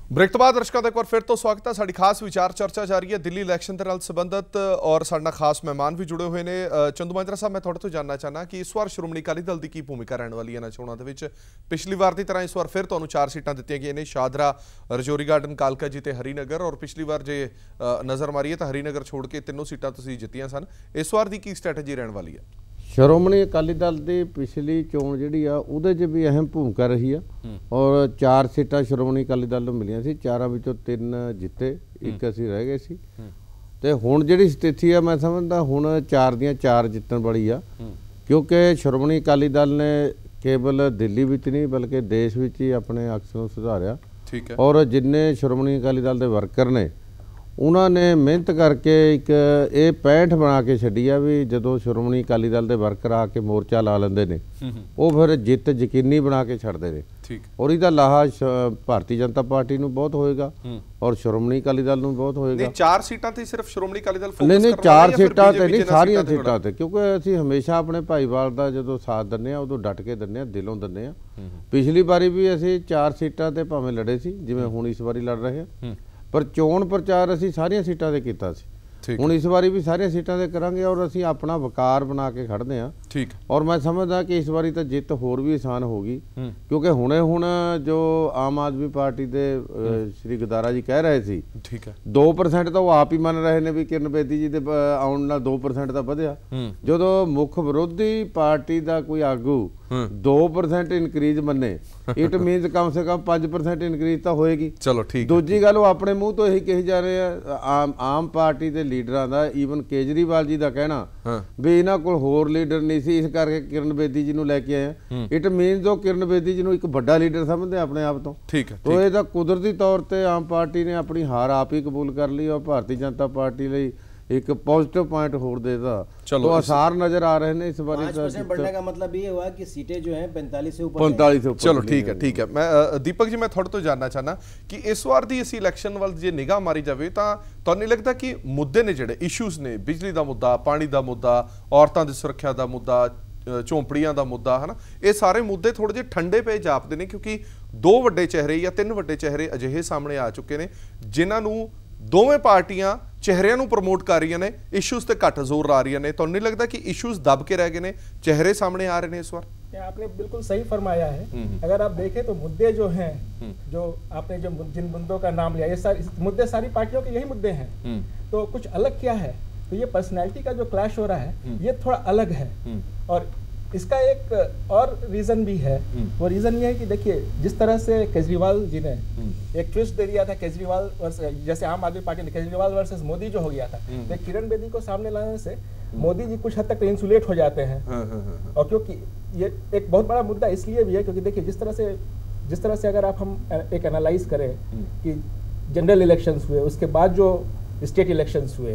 ब्रेक तो बाद दर्शकों का एक बार फिर तो स्वागत है। साड़ी खास विचार चर्चा जारी है दिल्ली इलैक्शन के नाल संबंधित और साडा खास मेहमान भी जुड़े हुए हैं। चंदू माजरा साहब, मैं थोड़े तो जानना चाहना कि इस बार श्रोमणी अकाली दल की भूमिका रहने वाली है इन्हां चोणां दे विच? पिछली बार की तरह इस बार फिर तुहानूं 4 सीटां दित्तियां गईयां ने, शादरा, रजौरी गार्डन, कालका जी ते हरीनगर। और पिछली बार जे नज़र मारीए तो हरीनगर छोड़ के 3 सीटां तुसीं जित्तियां सन। इस बार की स्ट्रैटेजी रहने वाली है? ਸ਼੍ਰੋਮਣੀ ਅਕਾਲੀ ਦਲ ਦੀ ਪਿਛਲੀ ਚੋਣ ਜਿਹੜੀ ਆ ਉਹਦੇ 'ਚ ਵੀ ਅਹਿਮ ਭੂਮਿਕਾ ਰਹੀ ਆ ਔਰ 4 ਸੀਟਾਂ ਸ਼੍ਰੋਮਣੀ ਅਕਾਲੀ ਦਲ ਨੂੰ ਮਿਲੀਆਂ ਸੀ। 4 ਵਿੱਚੋਂ 3 ਜਿੱਤੇ, 1 ਅਸੀਂ ਰਹਿ ਗਏ ਸੀ। ਤੇ ਹੁਣ ਜਿਹੜੀ ਸਥਿਤੀ ਆ ਮੈਂ ਸਮਝਦਾ ਹੁਣ 4 ਦੀਆਂ 4 ਜਿੱਤਣ ਵਾਲੀ ਆ, ਕਿਉਂਕਿ ਸ਼੍ਰੋਮਣੀ ਅਕਾਲੀ ਦਲ ਨੇ ਕੇਵਲ ਦਿੱਲੀ ਵਿੱਚ ਨਹੀਂ ਬਲਕਿ ਦੇਸ਼ ਵਿੱਚ ਹੀ ਆਪਣੇ ਅਕਸ ਨੂੰ ਸੁਧਾਰਿਆ। ਠੀਕ ਹੈ। ਔਰ ਜਿੰਨੇ ਸ਼੍ਰੋਮਣੀ ਅਕਾਲੀ ਦਲ ਦੇ ਵਰਕਰ ਨੇ ਉਹਨਾਂ ਨੇ ਮਿਹਨਤ ਕਰਕੇ ਇੱਕ ਇਹ 65 ਬਣਾ ਕੇ ਛੱਡੀ ਆ ਵੀ ਜਦੋਂ ਸ਼੍ਰੋਮਣੀ ਅਕਾਲੀ ਦਲ ਦੇ ਵਰਕਰ ਆ ਕੇ ਮੋਰਚਾ ਲਾ ਲੈਂਦੇ ਨੇ ਉਹ ਫਿਰ ਜਿੱਤ ਯਕੀਨੀ ਬਣਾ ਕੇ ਛੱਡਦੇ ਨੇ। ਠੀਕ। ਔਰ ਇਹਦਾ ਲਾਹਾ ਭਾਰਤੀ ਜਨਤਾ ਪਾਰਟੀ ਨੂੰ ਬਹੁਤ ਹੋਏਗਾ ਔਰ ਸ਼੍ਰੋਮਣੀ ਅਕਾਲੀ ਦਲ ਨੂੰ ਬਹੁਤ ਹੋਏਗਾ। ਨਹੀਂ 4 ਸੀਟਾਂ ਤੇ ਸਿਰਫ ਸ਼੍ਰੋਮਣੀ ਅਕਾਲੀ ਦਲ ਫੋਕਸ ਨਹੀਂ 4 ਸੀਟਾਂ ਤੇ ਨਹੀਂ, ਸਾਰੀਆਂ ਸੀਟਾਂ ਤੇ, ਕਿਉਂਕਿ ਅਸੀਂ ਹਮੇਸ਼ਾ ਆਪਣੇ ਭਾਈਵਾਲ ਦਾ ਜਦੋਂ ਸਾਥ ਦਿੰਦੇ ਆ ਉਦੋਂ ਡਟ ਕੇ ਦਿੰਦੇ ਆ, ਦਿਲੋਂ ਦਿੰਦੇ ਆ। ਪਿਛਲੀ ਵਾਰੀ ਵੀ ਅਸੀਂ 4 ਸੀਟਾਂ ਤੇ ਭਾਵੇਂ ਲੜੇ ਸੀ ਜਿਵੇਂ ਹੁਣ ਇਸ ਵਾਰੀ ਲੜ ਰਹੇ ਆ, ਪਰ ਚੋਣ ਪ੍ਰਚਾਰ ਅਸੀਂ ਸਾਰੀਆਂ ਸੀਟਾਂ ਤੇ ਕੀਤਾ ਸੀ। ਹੁਣ ਇਸ ਵਾਰੀ ਵੀ ਸਾਰੀਆਂ ਸੀਟਾਂ ਤੇ ਕਰਾਂਗੇ ਔਰ ਅਸੀਂ ਆਪਣਾ ਵਕਾਰ ਬਣਾ ਕੇ ਖੜਦੇ ਹਾਂ। ਠੀਕ। ਔਰ ਮੈਂ ਸਮਝਦਾ ਕਿ ਇਸ ਵਾਰੀ ਤਾਂ ਜਿੱਤ ਹੋਰ ਵੀ ਆਸਾਨ ਹੋਗੀ, ਕਿਉਂਕਿ ਹੁਣ ਜੋ ਆਮ ਆਦਮੀ ਪਾਰਟੀ ਦੇ ਸ਼੍ਰੀ ਗਦਾਰਾ ਜੀ ਕਹਿ ਰਹੇ ਸੀ, ਠੀਕ ਹੈ, 2% ਤਾਂ ਉਹ ਆਪ ਹੀ ਮੰਨ ਰਹੇ ਨੇ ਵੀ ਕਿਰਨ ਬੇਦੀ ਜੀ ਦੇ ਆਉਣ ਨਾਲ 2% ਤਾਂ ਵਧਿਆ। ਜਦੋਂ ਮੁੱਖ ਵਿਰੋਧੀ ਪਾਰਟੀ ਦਾ ਕੋਈ ਆਗੂ 2% ਇਨਕਰੀਜ਼ ਮੰਨੇ, ਇਟ ਮੀਨਸ ਕਮ ਸੇ ਕਮ 5% ਇਨਕਰੀਜ਼ ਤਾਂ ਹੋਏਗੀ। ਚਲੋ ਠੀਕ। ਦੂਜੀ ਗੱਲ ਉਹ ਆਪਣੇ ਮੂੰਹ ਤੋਂ ਇਹੀ ਕਹੀ ਜਾ ਰਹੇ ਆ ਆਮ ਪਾਰਟੀ ਦੇ ਲੀਡਰਾਂ ਦਾ, ਈਵਨ ਕੇਜਰੀਵਾਲ ਜੀ ਦਾ ਕਹਿਣਾ ਵੀ ਇਹਨਾਂ ਕੋਲ ਹੋਰ ਲੀਡਰ ਨਹੀਂ ਸੀ ਇਸ ਕਰਕੇ ਕਿਰਨ ਬੇਦੀ ਜੀ ਨੂੰ ਲੈ ਕੇ ਆਏ ਆ। ਇਟ ਮੀਨਸ ਉਹ ਕਿਰਨ ਬੇਦੀ ਜੀ ਨੂੰ ਇੱਕ ਵੱਡਾ ਲੀਡਰ ਸਮਝਦੇ ਆਪਣੇ ਆਪ ਤੋਂ। ਠੀਕ ਹੈ। ਤੋ ਇਹ ਤਾਂ ਕੁਦਰਤੀ ਤੌਰ ਤੇ ਆਮ ਪਾਰਟੀ ਨੇ ਆਪਣੀ ਹਾਰ ਆਪ ਹੀ ਕਬੂਲ ਕਰ ਲਈ ਔਰ ਭਾਰਤੀ ਜਨਤਾ ਪਾਰਟੀ ਲਈ एक पॉजिटिव पॉइंट होर देता। चलो तो आसार नजर आ रहे हैं इस बार। 5% बढ़ने का मतलब ये हुआ कि सीटें जो हैं 45 से ऊपर। 45 से ऊपर। चलो ठीक है, ठीक है। मैं दीपक जी मैं थोड़े तो जानना चाहना कि इस बार दी इसी इलैक्शन वाल जे निगाह मारी जाए तो तुहानूं नहीं लगता कि मुद्दे ने जिहड़े इशूज़ ने, बिजली का मुद्दा, पानी का मुद्दा, औरतां दी सुरक्षा का मुद्दा, ਝੌਂਪੜੀਆਂ ਦਾ ਮੁੱਦਾ ਹੈ ਨਾ, ਇਹ ਸਾਰੇ ਮੁੱਦੇ ਥੋੜੇ ਜਿਹੇ ਠੰਡੇ ਪਏ ਜਾਪਦੇ ਨੇ, ਕਿਉਂਕਿ 2 ਵੱਡੇ ਚਿਹਰੇ ਜਾਂ 3 ਵੱਡੇ ਚਿਹਰੇ ਅਜਿਹੇ ਸਾਹਮਣੇ ਆ ਚੁੱਕੇ ਨੇ ਜਿਨ੍ਹਾਂ ਨੂੰ ਦੋਵੇਂ ਪਾਰਟੀਆਂ ਚਿਹਰਿਆਂ ਨੂੰ ਪ੍ਰਮੋਟ ਕਰ ਰਹੀਆਂ ਨੇ, ਇਸ਼ੂਜ਼ ਤੇ ਘੱਟ ਜ਼ੋਰ ਲਾ ਰਹੀਆਂ ਨੇ। ਤੁਹਾਨੂੰ नहीं लगता कि इश्यूज दब के रह गए ने, चेहरे सामने आ रहे हैं इस बार? आपने बिल्कुल सही फरमाया है। अगर आप देखें तो मुद्दे जो हैं, जो आपने जिन मुद्दों का नाम लिया, ये मुद्दे सारी पार्टियों के यही मुद्दे हैं। तो कुछ अलग क्या है, तो ये पर्सनैलिटी का जो क्लैश हो रहा है ये थोड़ा अलग है। और इसका एक और रीज़न भी है। वो रीज़न ये है कि देखिए, जिस तरह से केजरीवाल जी ने एक ट्विस्ट दे दिया था केजरीवाल वर्सेस, जैसे आम आदमी पार्टी ने केजरीवाल वर्सेस मोदी जो हो गया था, तो किरण बेदी को सामने लाने से मोदी जी कुछ हद तक इंसुलेट हो जाते हैं। और क्योंकि ये एक बहुत बड़ा मुद्दा इसलिए भी है क्योंकि देखिए, जिस तरह से अगर हम एक एनालाइज करें कि जनरल इलेक्शंस हुए, उसके बाद जो स्टेट इलेक्शंस हुए,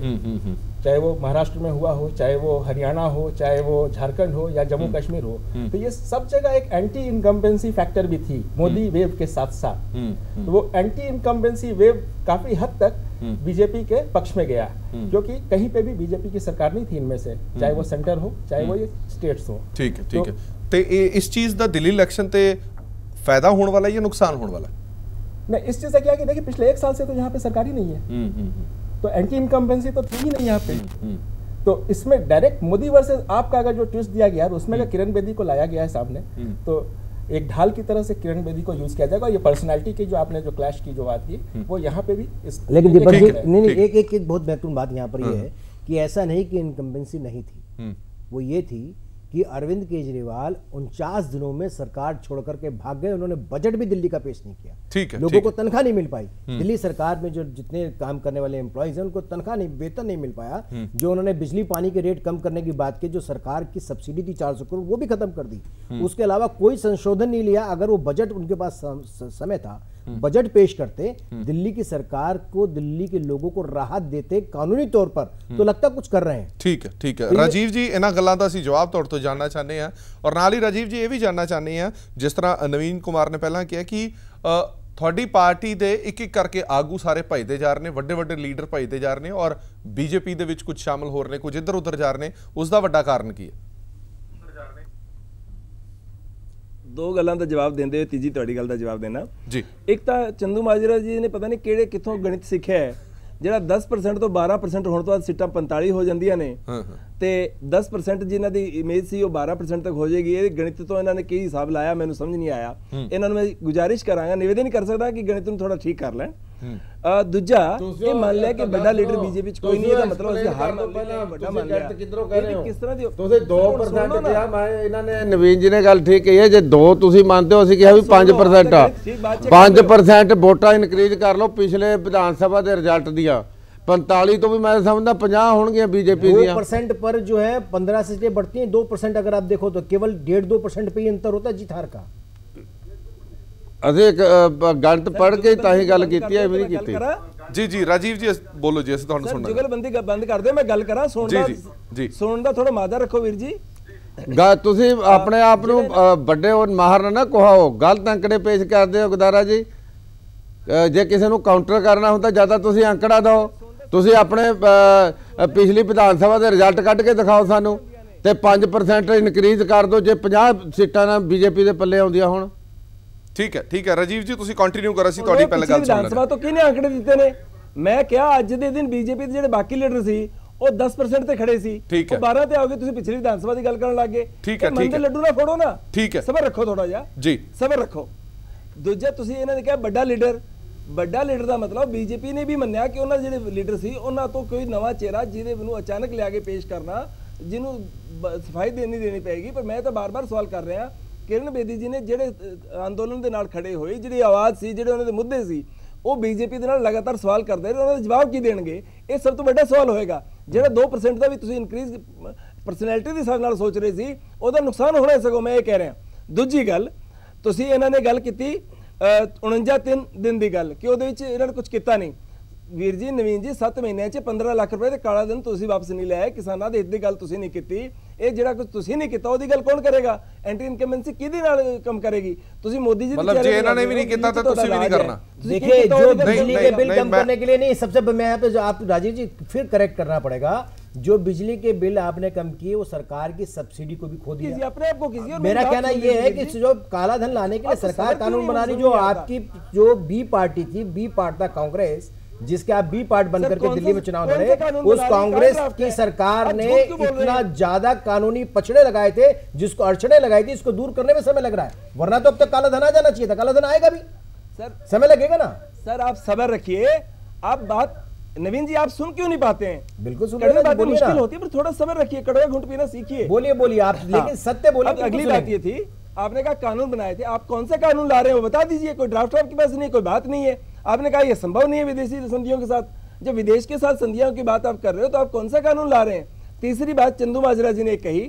चाहे वो महाराष्ट्र में हुआ हो, चाहे वो हरियाणा हो, चाहे वो झारखंड हो या जम्मू कश्मीर हो, तो ये सब जगह एक एंटी इनकम्बेंसी फैक्टर भी थी मोदी वेव के साथ साथ। तो वो एंटी इनकम्बेंसी वेव काफी हद तक बीजेपी के पक्ष में गया, क्योंकि कहीं पे भी बीजेपी की सरकार नहीं थी इनमें से, चाहे वो सेंटर हो चाहे वो ये स्टेट्स हो। ठीक है, ठीक है। तो इस चीज का दिल्ली इलेक्शन ते फायदा होने वाला या नुकसान होने वाला? नहीं, इस चीज से क्या है कि देखिए, पिछले 1 साल से तो यहाँ पे सरकार ही नहीं है, तो एंटी इनकम्बेंसी तो थी ही नहीं यहाँ पे। तो इसमें डायरेक्ट मोदी वर्सेस आपका अगर जो ट्विस्ट दिया गया है, उसमें अगर किरण बेदी को लाया गया है सामने, तो एक ढाल की तरह से किरण बेदी को यूज किया जाएगा। ये पर्सनालिटी की जो आपने जो क्लैश की जो बात की, वो यहाँ पे भी लेकिन दीपक जी, नहीं, एक बहुत महत्वपूर्ण बात यहाँ पर ये है कि ऐसा नहीं कि इनकम्बेंसी नहीं थी, वो ये थी कि अरविंद केजरीवाल 49 दिनों में सरकार छोड़कर के भाग गए। उन्होंने बजट भी दिल्ली का पेश नहीं किया। ठीक है, लोगों को तनख्वाह नहीं मिल पाई। दिल्ली सरकार में जो जितने काम करने वाले एम्प्लॉइज हैं उनको तनख्वाह नहीं, वेतन नहीं मिल पाया। जो उन्होंने बिजली पानी के रेट कम करने की बात की, जो सरकार की सब्सिडी थी 400 करोड़, वो भी खत्म कर दी। उसके अलावा कोई संशोधन नहीं लिया। अगर वो बजट उनके पास समय था, बजट पेश करते, दिल्ली की सरकार को, दिल्ली के लोगों को राहत देते कानूनी तौर पर, तो लगता कुछ कर रहे हैं। ठीक है, ठीक है। राजीव जी, इन्हां गल्लां दा असीं जवाब तौर तो जानना चाहते हैं, और नाल ही राजीव जी ये भी जानना चाहते हैं, जिस तरह नवीन कुमार ने पहला किया कि थोड़ी पार्टी दे एक एक करके आगू सारे भजदे जा रहे हैं, वड्डे वड्डे लीडर भजदे जा रहे हैं, और बीजेपी दे विच कुछ शामिल हो रहे हैं, कुछ इधर उधर जा रहे हैं, उसका वड्डा कारण की है? दो गल्लां दा जवाब देंदे होए तीजी तुहाडी गल दा जवाब देना जी। एक तो चंदू माजरा जी ने पता नहीं किहड़े कित्थों गणित सिੱਖਿਆ है, ਜਿਹੜਾ 10% ਤੋਂ 12% ਹੋਣ ਤੋਂ ਬਾਅਦ ਸੀਟਾਂ 45 ਹੋ ਜਾਂਦੀਆਂ ਨੇ, ਤੇ 10% ਜਿਨ੍ਹਾਂ ਦੀ ਇਮੇਜ ਸੀ ਉਹ 12% ਤੱਕ ਹੋ ਜਾਏਗੀ। ਇਹ ਗਣਿਤ ਤੋਂ ਇਹਨਾਂ ਨੇ ਕੀ ਹਿਸਾਬ ਲਾਇਆ ਮੈਨੂੰ ਸਮਝ ਨਹੀਂ ਆਇਆ। ਇਹਨਾਂ ਨੂੰ ਮੈਂ ਗੁਜ਼ਾਰਿਸ਼ ਕਰਾਂਗਾ, ਨਿਵੇਦਨ ਕਰ ਸਕਦਾ ਕਿ ਗਣਿਤ ਨੂੰ ਥੋੜਾ ਠੀਕ ਕਰ ਲੈਣ। ਦੂਜਾ, ਇਹ ਮੰਨ ਲਿਆ ਕਿ ਵੱਡਾ ਲੀਡਰ ਬੀਜੇਪੀ ਚ ਕੋਈ ਨਹੀਂ, ਇਹਦਾ ਮਤਲਬ ਅਸੀਂ ਹਾਰ ਤੋਂ ਪਹਿਲਾਂ ਵੱਡਾ ਮੰਨ ਲਿਆ। ਕਿੱਧਰੋਂ ਕਹਿ ਰਹੇ ਹੋ? ਕਿਸ ਤਰ੍ਹਾਂ ਦੀ ਤੁਸੀਂ 2% ਕਿਹਾ, ਮੈਂ ਇਹਨਾਂ ਨੇ ਨਵੀਨ ਜੀ ਨੇ ਗੱਲ ਠੀਕ ਕਹੀ ਹੈ। ਜੇ 2 ਤੁਸੀਂ ਮੰਨਦੇ ਹੋ, ਅਸੀਂ ਕਿਹਾ ਵੀ 5% ਆ, 5% ਵੋਟਾਂ ਇਨਕਰੀਜ਼ ਕਰ ਲਓ ਪਿਛਲੇ ਵਿਧਾਨ ਸਭਾ ਦੇ ਰਿਜ਼ਲਟ ਦੀਆਂ। 45 तो भी मैं समझता 50 होंगे बीजेपी 2% पर जो है 15 सीटें बढ़ती हैं। 2% अगर आप देखो तो केवल 1.5-2% पे ही अंतर होता है जीत हार का। ਅਸੀਂ ਇੱਕ ਗੰਟ ਪੜ ਕੇ ਤਾਂ ਹੀ ਗੱਲ ਕੀਤੀ ਹੈ, ਵੀ ਨਹੀਂ ਕੀਤੀ। ਜੀ ਜੀ ਰਾਜੀਵ ਜੀ ਬੋਲੋ ਜੀ, ਅਸੀਂ ਤੁਹਾਨੂੰ ਸੁਣਨਾ। ਜੁਗਲਬੰਦੀ ਬੰਦ ਕਰ ਦਿਓ, ਮੈਂ ਗੱਲ ਕਰਾਂ। ਸੁਣਨ ਦਾ ਥੋੜਾ ਮਾਦਾ ਰੱਖੋ ਵੀਰ ਜੀ। ਤੁਸੀਂ ਆਪਣੇ ਆਪ ਨੂੰ ਵੱਡੇ ਮਾਹਰ ਨਾ ਕਹਾਓ, ਗਲਤ ਅੰਕੜੇ ਪੇਸ਼ ਕਰਦੇ ਹੋ ਗਦਾਰਾ ਜੀ। ਜੇ ਕਿਸੇ ਨੂੰ ਕਾਊਂਟਰ ਕਰਨਾ ਹੁੰਦਾ ਜ਼ਿਆਦਾ ਤੁਸੀਂ ਅੰਕੜਾ ਦਿਓ। ਤੁਸੀਂ ਆਪਣੇ ਪਿਛਲੀ ਵਿਧਾਨ ਸਭਾ ਦੇ ਰਿਜ਼ਲਟ ਕੱਢ ਕੇ ਦਿਖਾਓ ਸਾਨੂੰ, ਤੇ 5% ਇਨਕਰੀਜ਼ ਕਰ ਦਿਓ ਜੇ 50 ਸੀਟਾਂ ਨਾਲ ਬੀਜੇਪੀ ਦੇ ਪੱਲੇ ਆਉਂਦੀਆਂ ਹੋਣ। ਠੀਕ ਹੈ, ਠੀਕ ਹੈ ਰਾਜੀਵ ਜੀ, ਤੁਸੀਂ ਕੰਟੀਨਿਊ ਕਰੋ, ਅਸੀਂ ਤੁਹਾਡੀ ਪਹਿਲਾਂ ਗੱਲ ਸੁਣ ਵਿਧਾਨ ਸਭਾ ਤੋਂ ਕਿਹਨੇ ਅੰਕੜੇ ਦਿੱਤੇ ਨੇ? ਮੈਂ ਕਿਹਾ ਅੱਜ ਦੇ ਦਿਨ ਬੀਜੇਪੀ ਦੇ ਜਿਹੜੇ ਬਾਕੀ ਲੀਡਰ ਸੀ ਉਹ 10% ਤੇ ਖੜੇ ਸੀ, ਉਹ 12 ਤੇ ਆਓਗੇ। ਤੁਸੀਂ ਪਿਛਲੀ ਵਿਧਾਨ ਸਭਾ ਦੀ ਗੱਲ ਕਰਨ ਲੱਗੇ। ਠੀਕ ਹੈ, ਠੀਕ ਹੈ, ਲੱਡੂ ਨਾ ਫੋੜੋ ਨਾ। ਠੀਕ ਹੈ, ਸਬਰ ਰੱਖੋ ਥੋੜਾ ਜਿਹਾ ਜੀ, ਸਬਰ ਰੱਖੋ। ਦੂਜਾ, ਤੁਸੀਂ ਇਹਨਾਂ ਨੇ ਕਿਹਾ ਵੱਡਾ ਲੀਡਰ ਦਾ ਮਤਲਬ ਬੀਜੇਪੀ ਨੇ ਵੀ ਮੰਨਿਆ ਕਿ ਉਹਨਾਂ ਜਿਹੜੇ ਲੀਡਰ ਸੀ ਉਹਨਾਂ ਤੋਂ ਕੋਈ ਨਵਾਂ ਚਿਹਰਾ ਜਿਹਦੇ ਨੂੰ ਅਚਾਨਕ ਲਿਆ ਕੇ ਪੇਸ਼ ਕਰਨਾ, ਜਿਹਨੂੰ ਸਫਾਈ ਦੇਣੀ ਪਏਗੀ। ਪਰ ਮੈਂ ਤਾਂ ਬਾਰ-ਬਾਰ ਸਵਾਲ ਕਰ ਰਿਹਾ, ਕਿਰਨ ਬੇਦੀ ਜੀ ਨੇ ਜਿਹੜੇ ਅੰਦੋਲਨ ਦੇ ਨਾਲ ਖੜੇ ਹੋਏ, ਜਿਹੜੀ ਆਵਾਜ਼ ਸੀ, ਜਿਹੜੇ ਉਹਨਾਂ ਦੇ ਮੁੱਦੇ ਸੀ, ਉਹ ਬੀਜੇਪੀ ਦੇ ਨਾਲ ਲਗਾਤਾਰ ਸਵਾਲ ਕਰਦੇ ਰਹੇ, ਉਹਨਾਂ ਦਾ ਜਵਾਬ ਕੀ ਦੇਣਗੇ? ਇਹ ਸਭ ਤੋਂ ਵੱਡਾ ਸਵਾਲ ਹੋਏਗਾ। ਜਿਹੜਾ 2% ਦਾ ਵੀ ਤੁਸੀਂ ਇਨਕਰੀਜ਼ ਪਰਸਨੈਲਿਟੀ ਦੇ ਹਿਸਾਬ ਨਾਲ ਸੋਚ ਰਹੇ ਸੀ, ਉਹਦਾ ਨੁਕਸਾਨ ਹੋਣਾ ਸਗੋਂ, ਮੈਂ ਇਹ ਕਹਿ ਰਿਹਾ। ਦੂਜੀ ਗੱਲ, ਤੁਸੀਂ ਇਹਨਾਂ ਨੇ ਗੱਲ ਕੀਤੀ 49 ਦਿਨ ਦੀ ਗੱਲ, ਕਿ ਉਹਦੇ ਵਿੱਚ ਇਹਨਾਂ ਨੇ ਕੁਝ ਕੀਤਾ ਨਹੀਂ। ਵੀਰ ਜੀ, ਨਵੀਨ ਜੀ, 7 ਮਹੀਨਿਆਂ 'ਚ 15 ਲੱਖ ਰੁਪਏ ਦੇ ਕਾਲਾ ਦਿਨ ਤੁਸੀਂ ਵਾਪਸ ਨਹੀਂ ਲਿਆਏ। ਕਿਸਾਨਾਂ ਦੇ ਹਿੱਤ ਦੀ ਗੱਲ ਤੁਸੀਂ ਨਹੀਂ ਕੀਤੀ। ਇਹ ਜਿਹੜਾ ਕੁਝ ਤੁਸੀਂ ਨਹੀਂ ਕੀਤਾ ਉਹਦੀ ਗੱਲ ਕੌਣ ਕਰੇਗਾ? ਐਂਟੀ ਇਨਕਮਬੈਂਸੀ ਕਿਹਦੇ ਨਾਲ ਕੰਮ ਕਰੇਗੀ? ਤੁਸੀਂ ਮੋਦੀ ਜੀ मतलब जे इन्होंने भी नहीं किया था तुसी भी नहीं करना। देखिए, जो बिजली के बिल कम करने के लिए नहीं, सबसे मैं यहाँ पे जो आप राजीव जी फिर करेक्ट करना पड़ेगा जो बिजली के बिल आपने कम किए वो सरकार की सब्सिडी को भी खो दिया। अपने आप को किसी और मेरा कहना यह है कि जो काला धन लाने के लिए सरकार कानून बना रही, जो आपकी जो बी पार्टी थी, बी पार्ट था कांग्रेस, जिसके आप बी पार्ट बन करके दिल्ली में चुनाव लड़े, उस कांग्रेस की सरकार ने इतना ज्यादा कानूनी पछड़े लगाए थे, जिसको अड़चने लगाई थी, इसको दूर करने में समय लग रहा है। वरना तो अब तक काला धन आ जाना चाहिए था, काला धन आएगा भी सर, समय लगेगा ना सर। आप सब्र रखिए, आप बात नवीन जी आप सुन क्यों नहीं पाते हैं? बिल्कुल सुन कड़वी बातें मुश्किल होती है, पर थोड़ा सब्र रखिए, कड़वा घूंट पीना सीखिए। बोलिए बोलिए आप, लेकिन सत्य बोलिए। अगली बात ये थी, आपने कहा कानून बनाए थे, आप कौन सा कानून ला रहे हो बता दीजिए। कोई ड्राफ्ट आपके पास नहीं, कोई बात नहीं है। आपने कहा यह संभव नहीं है विदेशी संधियों के साथ। जब विदेश के साथ संधियों की बात आप कर रहे हो तो आप कौन सा कानून ला रहे हैं? तीसरी बात चंदूमाजरा जी ने कही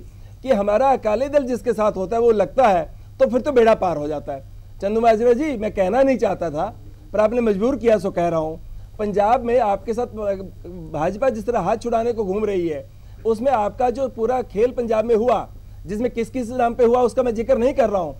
कि हमारा अकाली दल जिसके साथ होता है वो लगता है तो फिर तो बेड़ा पार हो जाता है। चंदूमाजरा जी, मैं कहना नहीं चाहता था पर आपने मजबूर किया, सो कह रहा हूं। पंजाब में आपके साथ भाजपा जिस तरह हाथ छुड़ाने को घूम रही है, उसमें आपका जो पूरा खेल पंजाब में हुआ, जिसमें किस किस नाम पे हुआ उसका मैं जिक्र नहीं कर रहा हूं।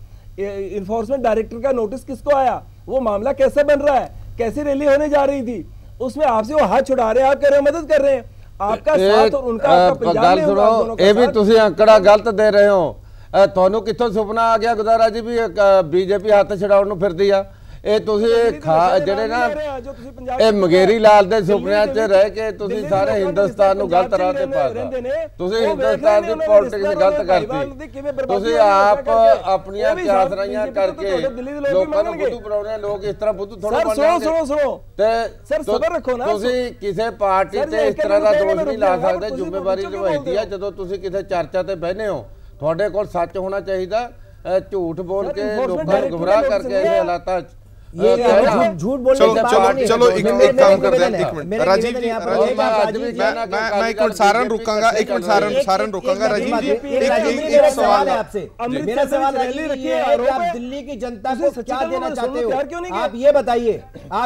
इन्फोर्समेंट डायरेक्टर का नोटिस किसको आया, वो मामला कैसे बन रहा है, कैसी रैली होने जा रही थी, उसमें आपसे वो हाथ छुड़ा रहे हैं, आप कह रहे हो मदद कर रहे हैं। आपका साथ और उनका गल सुनो, ये भी तुसी आंकड़ा गलत दे रहे हो। ਤੁਹਾਨੂੰ ਕਿੱਥੋਂ ਸੁਪਨਾ ਆ ਗਿਆ ਗੁਜ਼ਾਰਾ ਜੀ ਵੀ ਬੀਜੇਪੀ ਹੱਥ ਛਡਾਉਣ ਨੂੰ ਫਿਰਦੀ ਆ? ਇਹ ਤੁਸੀਂ ਜਿਹੜੇ ਨਾ ਇਹ ਮਗੇਰੀ ਲਾਲ ਦੇ ਸੁਪਨਿਆਂ 'ਚ ਰਹਿ ਕੇ ਤੁਸੀਂ ਸਾਰੇ ਹਿੰਦੁਸਤਾਨ ਨੂੰ ਗਲਤ ਰਾਹ ਤੇ ਪਾਤਾ। ਤੁਸੀਂ ਹਿੰਦੁਸਤਾਨ ਦੀ ਪੋਲਿਟਿਕਸ ਗਲਤ ਕਰਤੀ। ਤੁਸੀਂ ਆਪ ਆਪਣੀਆਂ ਚਾਸਰਾਈਆਂ ਕਰਕੇ ਲੋਕਾਂ ਨੂੰ ਬੁੱਧੂ ਬਣਾਉਣੇ। ਲੋਕ ਇਸ ਤਰ੍ਹਾਂ ਬੁੱਧੂ ਥੋੜਾ ਬਣਨਗੇ ਤੇ ਤੁਸੀਂ ਕਿਸੇ ਪਾਰਟੀ ਤੇ ਇਸ ਤਰ੍ਹਾਂ ਦਾ ਦੋਸ਼ ਨਹੀਂ ਲਾ ਸਕਦੇ। ਜ਼ਿੰਮੇਵਾਰੀ ਨਿਭਾਈਦੀ ਆ ਜਦੋਂ ਤੁਸੀਂ ਕਿਸੇ ਚਰਚਾ ਤੇ ਬਹਿਨੇ ਹੋ। ਤੁਹਾਡੇ ਕੋਲ ਸੱਚ ਹੋਣਾ ਚਾਹੀਦਾ। ਝੂਠ ਬੋਲ ਕੇ ਲੋਕਾਂ ਨੂੰ ਗੁੰਮਰਾਹ ਕਰਕੇ ऐसे हालात ये झूठ बोलने चलो एक काम करते हैं, एक मिनट राजीव जी, मैं एक मिनट सारण रुकांगा, एक मिनट सारण रुकांगा। राजीव जी, एक सवाल है आपसे, मेरा सवाल रखिए, आप दिल्ली की जनता को क्या देना चाहते हो? आप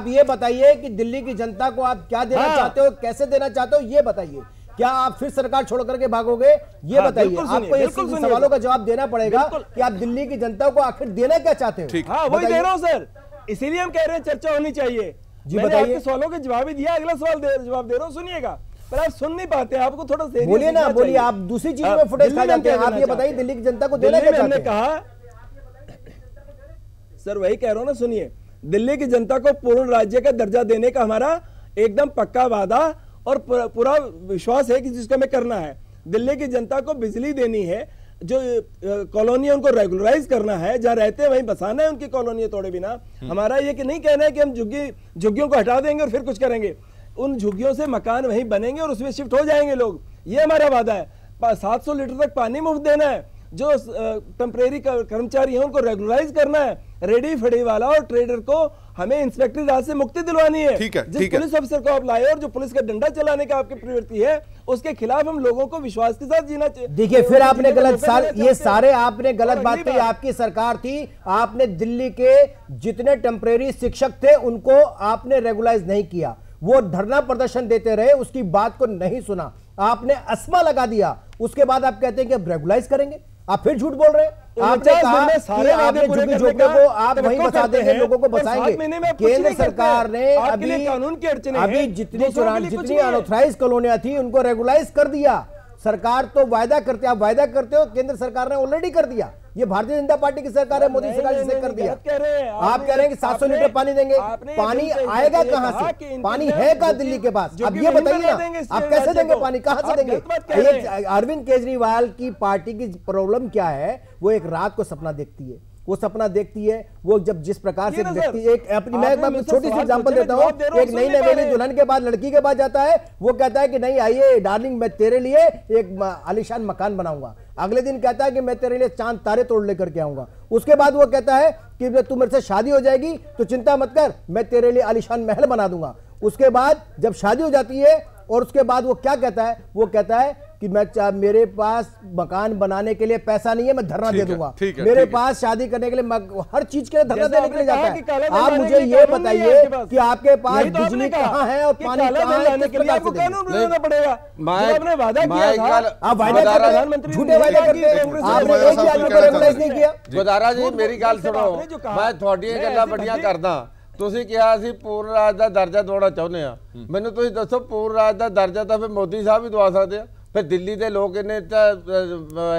ये बताइए कि दिल्ली की जनता को आप क्या देना चाहते हो, कैसे देना चाहते हो, ये बताइए। क्या आप फिर सरकार छोड़ करके भागोगे? ये बताइए। आपको ये सवालों का जवाब देना पड़ेगा कि आप दिल्ली की जनता को आखिर देना क्या चाहते हो। हाँ, वही दे रहा हूं सर, इसीलिए हम कह रहे हैं चर्चा होनी चाहिए। जी मैंने आपके सवालों के जवाब ही दिया, अगला सवाल जवाब दे रहा हूं, सुनिएगा। पर आप सुन नहीं पाते, आपको थोड़ा बोलिए ना, बोलिए। आप दूसरी चीजों में फुटेज खा जाते हैं। आप ये बताइए दिल्ली की जनता को देना क्या चाहते हैं? हमने कहा सर, वही कह रहा हूं ना, सुनिए। दिल्ली की जनता को पूर्ण राज्य का दर्जा देने का हमारा एकदम पक्का वादा और पूरा विश्वास है कि जिसको हमें करना है। दिल्ली की जनता को बिजली देनी है, जो कॉलोनी उनको रेगुलराइज करना है, जहां रहते हैं वहीं बसाना है उनकी कॉलोनी तोड़े बिना। हमारा ये कि नहीं कहना है कि हम झुग्गियों को हटा देंगे और फिर कुछ करेंगे। उन झुग्गियों से मकान वहीं बनेंगे और उसमें शिफ्ट हो जाएंगे लोग। ये हमारा वादा है। 700 लीटर तक पानी मुफ्त देना है। जो टेम्परेरी कर्मचारी हैं उनको रेगुलराइज करना है। रेडी फड़ी वाला और ट्रेडर को हमें इंस्पेक्टरी राज से मुक्ति दिलवानी है। जिस पुलिस अफसर को आप लाए और जो पुलिस का डंडा चलाने का आपकी प्रवृत्ति है, उसके खिलाफ हम लोगों को विश्वास के साथ जीना चाहिए। देखिए, फिर आपने गलत ये सारे आपने गलत बात कही। आपकी सरकार थी, आपने दिल्ली के जितने टेम्परेरी शिक्षक थे उनको आपने रेगुलाइज नहीं किया। वो धरना प्रदर्शन देते रहे, उसकी बात को नहीं सुना, आपने अस्मा लगा दिया। उसके बाद आप कहते हैं कि अब रेगुलाइज करेंगे। आप फिर झूठ बोल रहे हैं। आपने कहा कि आपने झुग्गी को आप वहीं बसा देंगे, लोगों को बसाएंगे। केंद्र सरकार ने अभी जितनी अनऑथराइज्ड कॉलोनियां थी उनको रेगुलाइज कर दिया। सरकार तो वायदा करते, आप वायदा करते हो, केंद्र सरकार ने ऑलरेडी कर दिया। ये भारतीय जनता पार्टी की सरकार है, मोदी सरकार जिसने कर दिया। आप कह रहे हैं कि 700 लीटर पानी देंगे। पानी आएगा कहां से? पानी है कहां दिल्ली के पास? अब ये बताइए ना, आप कैसे देंगे पानी, कहां से देंगे? अरविंद केजरीवाल की पार्टी की प्रॉब्लम क्या है? वो एक रात को सपना देखती है। वो सपना देखती है, वो जब जिस प्रकार से व्यक्ति एक अपनी, मैं छोटी सी एग्जांपल देता हूं। एक नई नवेली दुल्हन के बाद लड़की के पास जाता है, वो कहता है कि नहीं आइए डार्लिंग, मैं तेरे लिए एक आलीशान मकान बनाऊंगा। अगले दिन कहता है कि मैं तेरे लिए चांद तारे तोड़ लेकर के आऊंगा। उसके बाद वो कहता है कि तू मेरे से शादी हो जाएगी तो चिंता मत कर, मैं तेरे लिए आलीशान महल बना दूंगा। उसके बाद जब शादी हो जाती है और उसके बाद वो क्या कहता है? वो कहता है कि मेरे पास मकान बनाने के लिए पैसा नहीं है, मैं धरना दे दूंगा। मेरे पास शादी करने के लिए हर चीज के लिए धरना देने के लिए जाता है। आप मुझे ये बताइए कि आपके पास बिजली कहाँ है और पानी कहाँ है? किस प्रकार से बनाना पड़ेगा? आपने वादा किया था, आप वायदा झूठे वायदे करते हैं। आपने एक भी आदमी को रेगुलाइज नहीं किया। गुजारा जी मेरी गल सुनो, मैं थोड़ियां गल्लां बड़ियां करदा ਤੁਸੀਂ ਕਿਹਾ ਸੀ ਪੂਰਨ ਰਾਜ ਦਾ ਦਰਜਾ ਦਵਾਉਣਾ ਚਾਹੁੰਦੇ ਆ, ਮੈਨੂੰ ਤੁਸੀਂ ਦੱਸੋ ਪੂਰਨ ਰਾਜ ਦਾ ਦਰਜਾ ਤਾਂ ਫਿਰ ਮੋਦੀ ਸਾਹਿਬ ਹੀ ਦਵਾ ਸਕਦੇ ਆ। ਫਿਰ ਦਿੱਲੀ ਦੇ ਲੋਕ ਇਹਨੇ ਤਾਂ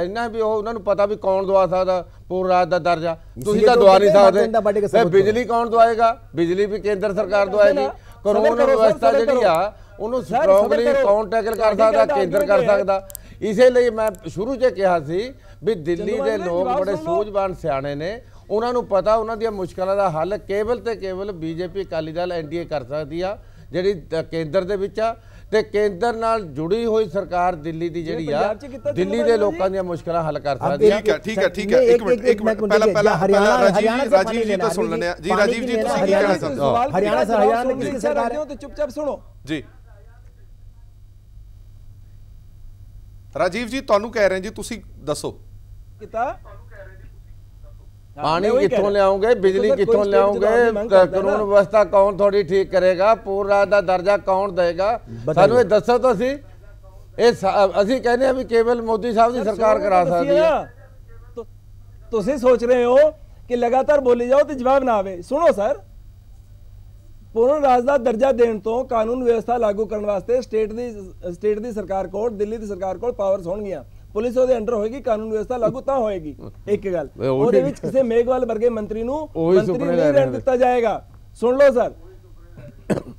ਇਹਨਾਂ ਵੀ ਉਹਨਾਂ ਨੂੰ ਪਤਾ ਵੀ ਕੌਣ ਦਵਾ ਸਕਦਾ ਪੂਰਨ ਰਾਜ ਦਾ ਦਰਜਾ, ਤੁਸੀਂ ਤਾਂ ਦਵਾ ਨਹੀਂ ਸਕਦੇ। ਫਿਰ ਬਿਜਲੀ ਕੌਣ ਦਵਾਏਗਾ? ਬਿਜਲੀ ਵੀ ਕੇਂਦਰ ਸਰਕਾਰ ਦਵਾਏਗੀ। ਕਾਨੂੰਨ ਵਿਵਸਥਾ ਜਿਹੜੀ ਆ ਉਹਨੂੰ ਸਟਰੋਂਗਲੀ ਕੌਣ ਟੈਕਲ ਕਰ ਸਕਦਾ? ਕੇਂਦਰ ਕਰ ਸਕਦਾ। ਇਸੇ ਲਈ ਮੈਂ ਸ਼ੁਰੂ 'ਚ ਕਿਹਾ ਸੀ ਵੀ ਦਿੱਲੀ ਦੇ ਲੋਕ ਬੜੇ ਸੂਝਵਾਨ ਸਿਆਣੇ ਨੇ, ਉਹਨਾਂ ਨੂੰ ਪਤਾ ਉਹਨਾਂ ਦੀਆਂ ਮੁਸ਼ਕਲਾਂ ਦਾ ਹੱਲ ਕੇਵਲ ਤੇ ਕੇਵਲ ਬੀਜੇਪੀ ਅਕਾਲੀ ਦਲ ਐਨਡੀਏ ਕਰ ਸਕਦੀ ਆ, ਜਿਹੜੀ ਕੇਂਦਰ ਦੇ ਵਿੱਚ ਆ, ਤੇ ਕੇਂਦਰ ਨਾਲ ਜੁੜੀ ਹੋਈ ਸਰਕਾਰ ਦਿੱਲੀ ਦੀ ਜਿਹੜੀ ਆ ਦਿੱਲੀ ਦੇ ਲੋਕਾਂ ਦੀਆਂ ਮੁਸ਼ਕਲਾਂ ਹੱਲ ਕਰ ਸਕਦੀ ਆ। ਠੀਕ ਹੈ ਇੱਕ ਮਿੰਟ ਪਹਿਲਾਂ ਰਾਜੀਵ ਜੀ ਤੋਂ ਸੁਣ ਲੈਂਦੇ ਆ ਜੀ। ਰਾਜੀਵ ਜੀ ਤੁਸੀਂ ਕੀ ਕਹਿਣਾ ਚਾਹੁੰਦੇ ਹੋ? हरियाणा ने किसकी सरकार है? तो चुपचाप सुनो जी। राजीव जी ਤੁਹਾਨੂੰ ਕਹਿ ਰਹੇ ਜੀ, ਤੁਸੀਂ ਦੱਸੋ। पानी कितों लियाओगे? बिजली कितों लियाओगे? कानून व्यवस्था कौन थोड़ी ठीक करेगा? पूर्ण राज दा दर्जा कौन देगा? सानू ये दसो तो सी। ਅਸੀਂ ਕਹਿੰਦੇ ਆ ਵੀ ਕੇਵਲ ਮੋਦੀ ਸਾਹਿਬ ਦੀ ਸਰਕਾਰ ਕਰਾ ਸਕਦੀ ਹੈ। ਤੁਸੀਂ ਸੋਚ ਰਹੇ ਹੋ ਕਿ ਲਗਾਤਾਰ ਬੋਲੀ ਜਾਓ ਤੇ ਜਵਾਬ ਨਾ ਆਵੇ। ਸੁਣੋ ਸਰ, ਪੂਰਨ ਰਾਜ ਦਾ ਦਰਜਾ ਦੇਣ ਤੋਂ ਕਾਨੂੰਨ ਵਿਵਸਥਾ ਲਾਗੂ ਕਰਨ ਵਾਸਤੇ ਸਟੇਟ ਦੀ ਸਰਕਾਰ ਕੋਲ, ਦਿੱਲੀ ਦੀ ਸਰਕਾਰ ਕੋਲ ਪਾਵਰਸ ਹੋਣਗੀਆਂ। ਪੁਲਿਸ ਉਹਦੇ ਅੰਡਰ ਹੋਏਗੀ, ਕਾਨੂੰਨ ਵਿਵਸਥਾ ਲਾਗੂ ਤਾਂ ਹੋਏਗੀ। ਇੱਕ ਗੱਲ, ਉਹਦੇ ਵਿੱਚ ਕਿਸੇ ਮੇਘਵਾਲ ਵਰਗੇ ਮੰਤਰੀ ਨੂੰ ਮੰਤਰੀ ਨਹੀਂ ਰਹਿਣ ਦਿੱਤਾ ਜਾਏਗਾ। ਸੁਣ ਲਓ ਸਰ।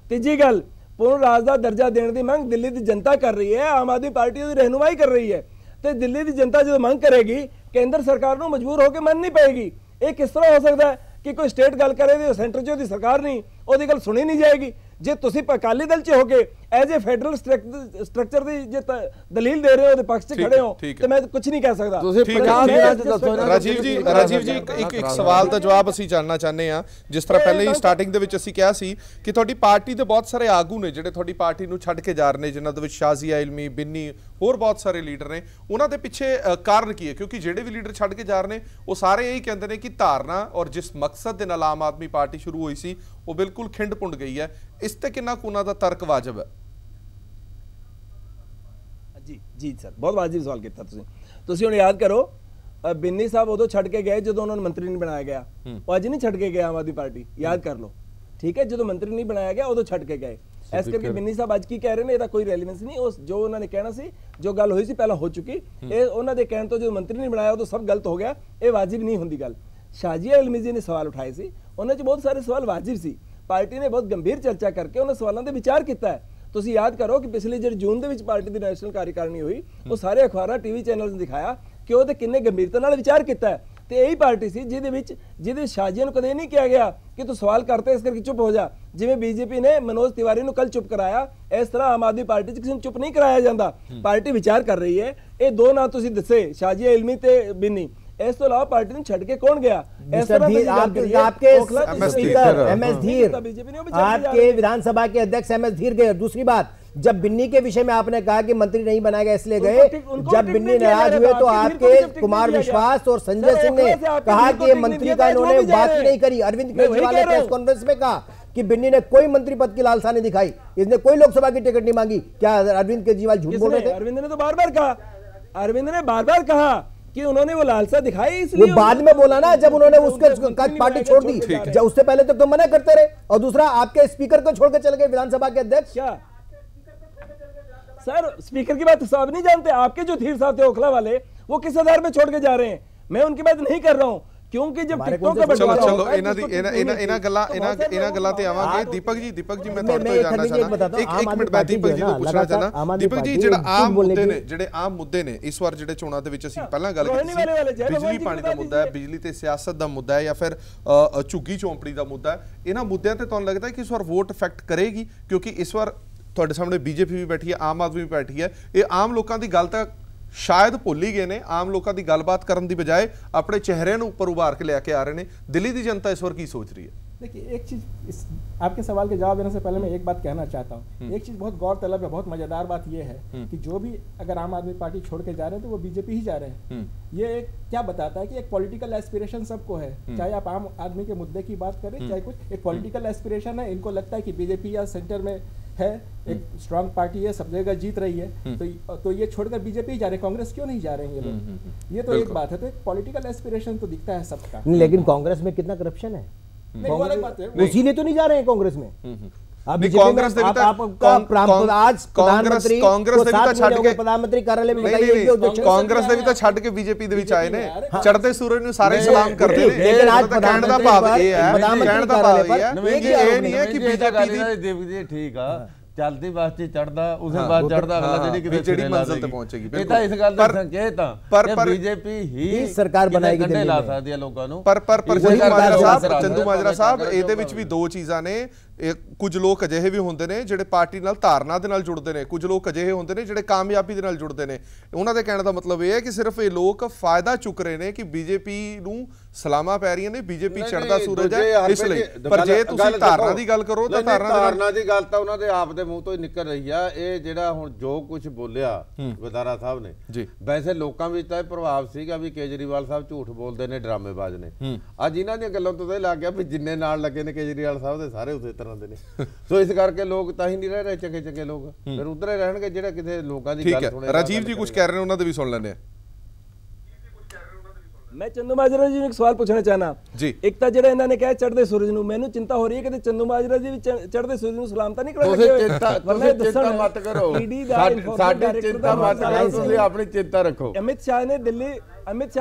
ਤੀਜੀ ਗੱਲ, पूर्ण राज का दर्जा देने की मंग दिल्ली की जनता कर रही है, आम आदमी पार्टी की रहनुमाई कर रही है। तो दिल्ली की जनता जो मंग करेगी केंद्र सरकार को मजबूर होकर मन नहीं पाएगी। ये किस तरह हो सकता है कि कोई स्टेट गल करे तो सेंटर च सरकार नहीं, वो गल सुनी नहीं जाएगी। जे तुसी अकाली दल च होके एज ए फेडरल स्ट्रक्चर की जे दलील दे रहे हो पक्ष च खड़े हो तो मैं कुछ नहीं कह सकता। राजीव जी एक सवाल का जवाब ਅਸੀਂ ਜਾਨਣਾ ਚਾਹੁੰਦੇ ਆ। ਜਿਸ ਤਰ੍ਹਾਂ ਪਹਿਲੇ ਹੀ ਸਟਾਰਟਿੰਗ ਦੇ ਵਿੱਚ ਅਸੀਂ ਕਿਹਾ ਸੀ ਕਿ ਤੁਹਾਡੀ ਪਾਰਟੀ ਦੇ ਬਹੁਤ ਸਾਰੇ ਆਗੂ ਨੇ ਜਿਹੜੇ ਤੁਹਾਡੀ ਪਾਰਟੀ ਨੂੰ ਛੱਡ ਕੇ ਜਾ ਰਹੇ ਨੇ, ਜਿਨ੍ਹਾਂ ਦੇ ਵਿੱਚ ਸ਼ਾਜ਼ੀਆ ਇਲਮੀ, ਬਿੰਨੀ, ਹੋਰ ਬਹੁਤ ਸਾਰੇ ਲੀਡਰ ਨੇ। ਉਹਨਾਂ ਦੇ ਪਿੱਛੇ ਕਾਰਨ ਕੀ ਹੈ? ਕਿਉਂਕਿ ਜਿਹੜੇ ਵੀ ਲੀਡਰ ਛੱਡ ਕੇ ਜਾ ਰਹੇ ਨੇ ਉਹ ਸਾਰੇ ਇਹੀ ਕਹਿੰਦੇ ਨੇ ਕਿ ਧਾਰਨਾ ਔਰ ਜਿਸ ਮਕਸਦ ਦੇ ਨਾਲ ਆਮ ਆਦਮੀ ਪਾਰਟੀ ਸ਼ੁਰੂ ਹੋਈ ਸੀ ਉਹ ਬਿਲਕੁਲ ਖਿੰਡ ਪੁੰਡ ਗਈ ਹੈ। ਇਸ ਤੇ ਕਿੰਨਾ ਕੁ ਉਹਨਾਂ ਦਾ ਤਰਕ ਵਾਜਬ ਹੈ? ਜੀ ਸਰ, ਬਹੁਤ ਵਾਜਿਬ ਸਵਾਲ ਕੀਤਾ ਤੁਸੀਂ ਹੁਣ ਯਾਦ ਕਰੋ, ਬਿੰਨੀ ਸਾਹਿਬ ਉਦੋਂ ਛੱਡ ਕੇ ਗਏ ਜਦੋਂ ਉਹਨਾਂ ਨੂੰ ਮੰਤਰੀ ਨਹੀਂ ਬਣਾਇਆ ਗਿਆ। ਉਹ ਅੱਜ ਨਹੀਂ ਛੱਡ ਕੇ ਗਏ ਆਮ ਆਦਮੀ ਪਾਰਟੀ, ਯਾਦ ਕਰ ਲਓ। ਠੀਕ ਹੈ, ਜਦੋਂ ਮੰਤਰੀ ਨਹੀਂ ਬਣਾਇਆ ਗਿਆ ਉਦੋਂ ਛੱਡ ਕੇ ਗਏ। ਇਸ ਕਰਕੇ ਬਿੰਨੀ ਸਾਹਿਬ ਅੱਜ ਕੀ ਕਹਿ ਰਹੇ ਨੇ ਇਹਦਾ ਕੋਈ ਰੈਲੇਵੈਂਸ ਨਹੀਂ। ਉਸ ਜੋ ਉਹਨਾਂ ਨੇ ਕਹਿਣਾ ਸੀ, ਜੋ ਗੱਲ ਹੋਈ ਸੀ ਪਹਿਲਾਂ ਹੋ ਚੁੱਕੀ। ਇਹ ਉਹਨਾਂ ਦੇ ਕਹਿਣ ਤੋਂ ਜਦੋਂ ਮੰਤਰੀ ਨਹੀਂ ਬਣਾਇਆ ਉਦੋਂ ਸਭ ਗਲਤ ਹੋ ਗਿਆ। ਇਹ ਵਾਜਿਬ ਨਹੀਂ ਹੁੰਦੀ ਗੱਲ। ਸ਼ਾਜ਼ੀਆ ਇਲਮੀ ਜੀ ਨੇ ਸਵਾਲ ਉਠਾਏ ਸੀ, ਉਹਨਾਂ 'ਚ ਬਹੁਤ ਸਾਰੇ ਸਵਾਲ ਵਾਜਿਬ ਸੀ। ਪਾਰਟੀ ਨੇ ਬਹੁਤ ਗੰਭੀਰ ਚਰਚਾ ਕਰਕੇ ਉਹਨਾਂ ਸਵਾਲਾਂ ਤੇ ਵਿਚਾਰ ਕੀਤਾ ਹੈ। ਤੁਸੀਂ ਯਾਦ ਕਰੋ ਕਿ ਪਿਛਲੇ ਜਿਹੜੇ ਜੂਨ ਦੇ ਵਿੱਚ ਪਾਰਟੀ ਦੀ ਨੈਸ਼ਨਲ ਕਾਰਜਕਾਰਨੀ ਹੋਈ, ਉਹ ਸਾਰੇ ਅਖਬਾਰਾਂ, ਟੀਵੀ ਚੈਨਲਸ ਨੇ ਦਿਖਾਇਆ ਕਿ ਉਹਦੇ ਕਿੰਨੇ ਗੰਭੀਰਤਾ ਨਾਲ ਵਿਚਾਰ ਕੀਤਾ ਹੈ। ਤੇ ਇਹੀ ਪਾਰਟੀ ਸੀ ਜਿਹਦੇ ਸ਼ਾਜ਼ੀਆ ਨੂੰ ਕਦੇ ਨਹੀਂ ਕਿਹਾ ਗਿਆ ਕਿ ਤੂੰ ਸਵਾਲ ਕਰਤੇ ਇਸ ਕਰਕੇ ਚੁੱਪ ਹੋ ਜਾ। ਜਿਵੇਂ ਬੀਜੇਪੀ ਨੇ ਮਨੋਜ ਤਿਵਾਰੀ ਨੂੰ ਕੱਲ ਚੁੱਪ ਕਰਾਇਆ, ਇਸ ਤਰ੍ਹਾਂ ਆਮ ਆਦਮੀ ਪਾਰਟੀ 'ਚ ਕਿਸੇ ਨੂੰ ਚੁੱਪ ਨਹੀਂ ਕਰਾਇਆ ਜਾਂਦਾ। ਪਾਰਟੀ ਵਿਚਾਰ ਕਰ ਰਹੀ ਹੈ। ਇਹ ਦੋ ਨਾਂ ਤੁਸੀਂ ਦੱਸੇ, ਸ਼ਾਜ਼ੀਆ ਇਲਮੀ ਤੇ ਬਿੰਨੀ, ਇਸ ਤੋਂ ਇਲਾਵਾ ਪਾर्टी ਨੂੰ ਛੱਡ ਕੇ कौन गया? आपके विधानसभा के अध्यक्ष एमएस धीर गए। दूसरी बात, जब बिन्नी के विषय में आपने कहा कि मंत्री नहीं बनाया गया इसलिए गए, जब बिन्नी नाराज हुए तो आपके कुमार विश्वास और संजय सिंह ने कहा कि मंत्री का इन्होंने बात ही नहीं करी। अरविंद केजरीवाल ने प्रेस कॉन्फ्रेंस में कहा कि बिन्नी ने कोई मंत्री पद की लालसा नहीं दिखाई, इसने कोई लोकसभा की टिकट नहीं मांगी। क्या अरविंद केजरीवाल झूठ बोल रहे थे? अरविंद ने तो बार बार कहा, अरविंद ने बार बार कहा कि उन्होंने वो लालसा दिखाई, इसलिए वो बाद में बोला ना जब उन्होंने उसके पार्टी छोड़ दी। जब उससे पहले तो तुम मना करते रहे। और दूसरा, आपके स्पीकर को छोड़ के चले गए विधानसभा के अध्यक्ष। क्या सर, स्पीकर की बात सब नहीं जानते? आपके जो धीर साहब थे ओखला वाले, वो किस आधार में छोड़ के जा रहे हैं? मैं उनकी बात नहीं कर रहा हूं क्योंकि जब टिकटों का बंटवारा चलो ਇਹਨਾਂ ਗੱਲਾਂ ਤੇ ਆਵਾਂਗੇ। ਦੀਪਕ ਜੀ ਮੈਂ ਤੁਹਾਡੇ ਤੋਂ ਜਾਨਣਾ ਚਾਹਨਾ, ਇੱਕ ਮਿੰਟ ਮੈਂ ਦੀਪਕ ਜੀ ਤੋਂ ਪੁੱਛਣਾ ਚਾਹਨਾ। ਦੀਪਕ ਜੀ, ਜਿਹੜਾ ਆਮ ਮੁੱਦੇ ਨੇ ਇਸ ਵਾਰ ਜਿਹੜੇ ਚੋਣਾਂ ਦੇ ਵਿੱਚ ਅਸੀਂ ਪਹਿਲਾਂ ਗੱਲ ਕੀਤੀ ਸੀ, ਬਿਜਲੀ ਪਾਣੀ ਦਾ ਮੁੱਦਾ ਹੈ, ਬਿਜਲੀ ਤੇ ਸਿਆਸਤ ਦਾ ਮੁੱਦਾ ਹੈ, ਜਾਂ ਫਿਰ ਝੁੱਗੀ ਚੌਂਪੜੀ ਦਾ ਮੁੱਦਾ ਹੈ। ਇਹਨਾਂ ਮੁੱਦਿਆਂ ਤੇ ਤੁਹਾਨੂੰ ਲੱਗਦਾ ਹੈ ਕਿ ਇਸ ਵਾਰ ਵੋਟ ਇਫੈਕਟ ਕਰੇਗੀ? ਕਿਉਂਕਿ ਇਸ ਵਾਰ ਤੁਹਾਡੇ ਸਾਹਮਣੇ ਬੀਜੇਪੀ ਵੀ ਬੈਠੀ ਹੈ, ਆਮ ਆਦਮੀ ਵੀ ਬੈਠੀ ਹੈ। ਇਹ ਆਮ ਲੋਕਾਂ ਦੀ ਗੱਲ ਤਾਂ शायद भुल ही गए ने। आम लोगों की गलबात करने की बजाय अपने चेहरे ऊपर उभार के लेके आ रहे हैं। दिल्ली की जनता इस बार की सोच रही है? देखिए, एक चीज़ आपके सवाल के जवाब देने से पहले मैं एक बात कहना चाहता हूँ। एक चीज़ बहुत गौरतलब है, बहुत मज़ेदार बात यह है कि जो भी अगर आम आदमी पार्टी छोड़ के जा रहे हैं तो वो बीजेपी ही जा रहे हैं। ये एक क्या बताता है कि एक पॉलिटिकल एस्पिरेशन सबको है, चाहे आप आम आदमी के मुद्दे की बात करें चाहे कुछ, एक पॉलिटिकल एस्पिरेशन है। इनको लगता है कि बीजेपी या सेंटर में है, एक स्ट्रांग पार्टी है, सब जगह जीत रही है, तो ये छोड़कर बीजेपी ही जा रहे हैं। कांग्रेस क्यों नहीं जा रहे हैं ये लोग? ये तो एक बात है। तो एक पॉलिटिकल एस्पिरेशन तो दिखता है सबका। लेकिन कांग्रेस में कितना करप्शन है? उसी लिए तो नहीं जा रहे हैं कांग्रेस में। आप कांग्रेस ने भी प्रधानमंत्री कार्यालय में कांग्रेस ने भी तो छੱਡ के बीजेपी ਦੇ ਵਿੱਚ ਆਏ ਨੇ, ਚੜ੍ਹਦੇ ਸੂਰਜ ਨੂੰ ਸਾਰੇ ਸਲਾਮ ਕਰਦੇ ਨੇ। लेकिन आज ਕਹਿਣ ਦਾ ਭਾਵ ਇਹ ਹੈ, प्रधानमंत्री कार्यालय पर ਇਹ ਨਹੀਂ ਹੈ ਕਿ ਬੀਜੇਪੀ ਦੀ ਠੀਕ ਆ चलती बस च चढ़दा उसे बाद चढ़दा अगला ਜਿਹੜੀ ਮੰਜ਼ਿਲ ਤੇ ਪਹੁੰਚੇਗੀ। ਇਹ ਤਾਂ ਇਸ ਗੱਲ ਦਾ ਸੰਕੇਤ ਆ ਕਿ ਬੀਜੇਪੀ ਹੀ ਸਰਕਾਰ ਬਣਾਏਗੀ ਦਿੱਲੀ ਲਾ ਸਕਦੀ ਹੈ ਲੋਕਾਂ ਨੂੰ। ਪਰ ਚੰਦੂ ਮਾਜਰਾ ਸਾਹਿਬ ਇਹਦੇ ਵਿੱਚ ਵੀ ਦੋ ਚੀਜ਼ਾਂ ਨੇ। ਕੁਝ ਲੋਕ ਅਜਿਹੇ ਵੀ ਹੁੰਦੇ ਨੇ ਜਿਹੜੇ ਪਾਰਟੀ ਨਾਲ ਧਾਰਨਾ ਦੇ ਨਾਲ ਜੁੜਦੇ ਨੇ, ਕੁਝ ਲੋਕ ਅਜਿਹੇ ਹੁੰਦੇ ਨੇ ਜਿਹੜੇ ਕਾਮਯਾਬੀ ਦੇ ਨਾਲ ਜੁੜਦੇ ਨੇ। ਉਹਨਾਂ ਦੇ ਕਹਿਣ ਦਾ ਮਤਲਬ ਇਹ ਹੈ ਕਿ ਸਿਰਫ ਇਹ ਲੋਕ ਫਾਇਦਾ ਚੁੱਕ ਰਹੇ ਨੇ ਕਿ ਬੀਜੇਪੀ ਨੂੰ ਸਲਾਮਾਂ ਪੈ ਰਹੀਆਂ ਨੇ, ਬੀਜੇਪੀ ਚੜ੍ਹਦਾ ਸੂਰਜ ਹੈ ਇਸ ਲਈ। ਪਰ ਜੇ ਤੁਸੀਂ ਧਾਰਨਾ ਦੀ ਗੱਲ ਕਰੋ ਤਾਂ ਧਾਰਨਾ ਦੀ ਗੱਲ ਤਾਂ ਉਹਨਾਂ ਦੇ ਆਪ ਦੇ ਮੂੰਹ ਤੋਂ ਹੀ ਨਿਕਲ ਰਹੀ ਆ। ਇਹ ਜਿਹੜਾ ਹੁਣ ਜੋ ਕੁਝ ਬੋਲਿਆ ਵਦਾਰਾ ਸਾਹਿਬ ਨੇ, ਵੈਸੇ ਲੋਕਾਂ ਵਿੱਚ ਤਾਂ ਇਹ ਪ੍ਰਭਾਵ ਸੀਗਾ ਵੀ ਕੇਜਰੀਵਾਲ ਸਾਹਿਬ ਝੂਠ ਬੋਲਦੇ ਨੇ, ਡਰਾਮੇਬਾਜ਼ ਨੇ। ਅੱਜ ਇਹਨਾਂ ਦੀਆਂ ਗੱਲਾਂ ਤੋਂ ਇਹ ਲੱਗ ਗਿਆ ਵੀ ਜਿੰਨੇ ਨਾਲ ਲੱਗੇ ਨੇ ਕੇਜਰੀਵਾਲ ਸਾਹਿਬ ਦੇ ਸਾਰੇ ਉਸੇ ਤਰ੍ਹਾਂ ਦੇ ਨੇ। ਸੋ ਇਸ ਕਰਕੇ ਲੋਕ ਤਾਂ ਹੀ ਨਹੀਂ ਰਹਿ ਰਹੇ ਚੰਗੇ ਚੰਗੇ ਲੋਕ, ਫਿਰ ਉਧਰ ਹੀ ਰਹਿਣਗੇ ਜਿਹੜਾ ਕਿਸੇ ਲੋਕਾਂ ਦੀ ਗੱਲ ਸੁਣੇ। ਰਾਜੀਵ ਜੀ ਕੁਝ ਕਹਿ ਰਹੇ ਨੇ, ਉਹਨਾਂ ਦੇ ਵੀ ਸੁਣ ਲੈਂਦੇ ਆ। मैं चंदू माजरा जी एक सवाल पूछना चाहना जी। एक तो ਜਿਹੜਾ ਇਹਨਾਂ ਨੇ ਕਿਹਾ ਚੜ੍ਹਦੇ ਸੂਰਜ ਨੂੰ, ਮੈਨੂੰ ਚਿੰਤਾ ਹੋ ਰਹੀ ਹੈ ਕਿ ਚੰਦੂ ਮਾਜਰਾ ਜੀ ਵੀ ਚੜ੍ਹਦੇ ਸੂਰਜ ਨੂੰ ਸਲਾਮ ਤਾਂ ਨਹੀਂ ਕਰ ਸਕਦੇ। ਚਿੰਤਾ ਮਤ ਕਰੋ, ਸਾਡੀ ਚਿੰਤਾ ਮਤ ਕਰੋ, ਤੁਸੀਂ ਆਪਣੀ ਚਿੰਤਾ ਰੱਖੋ। ਅਮਿਤ ਸ਼ਾਹ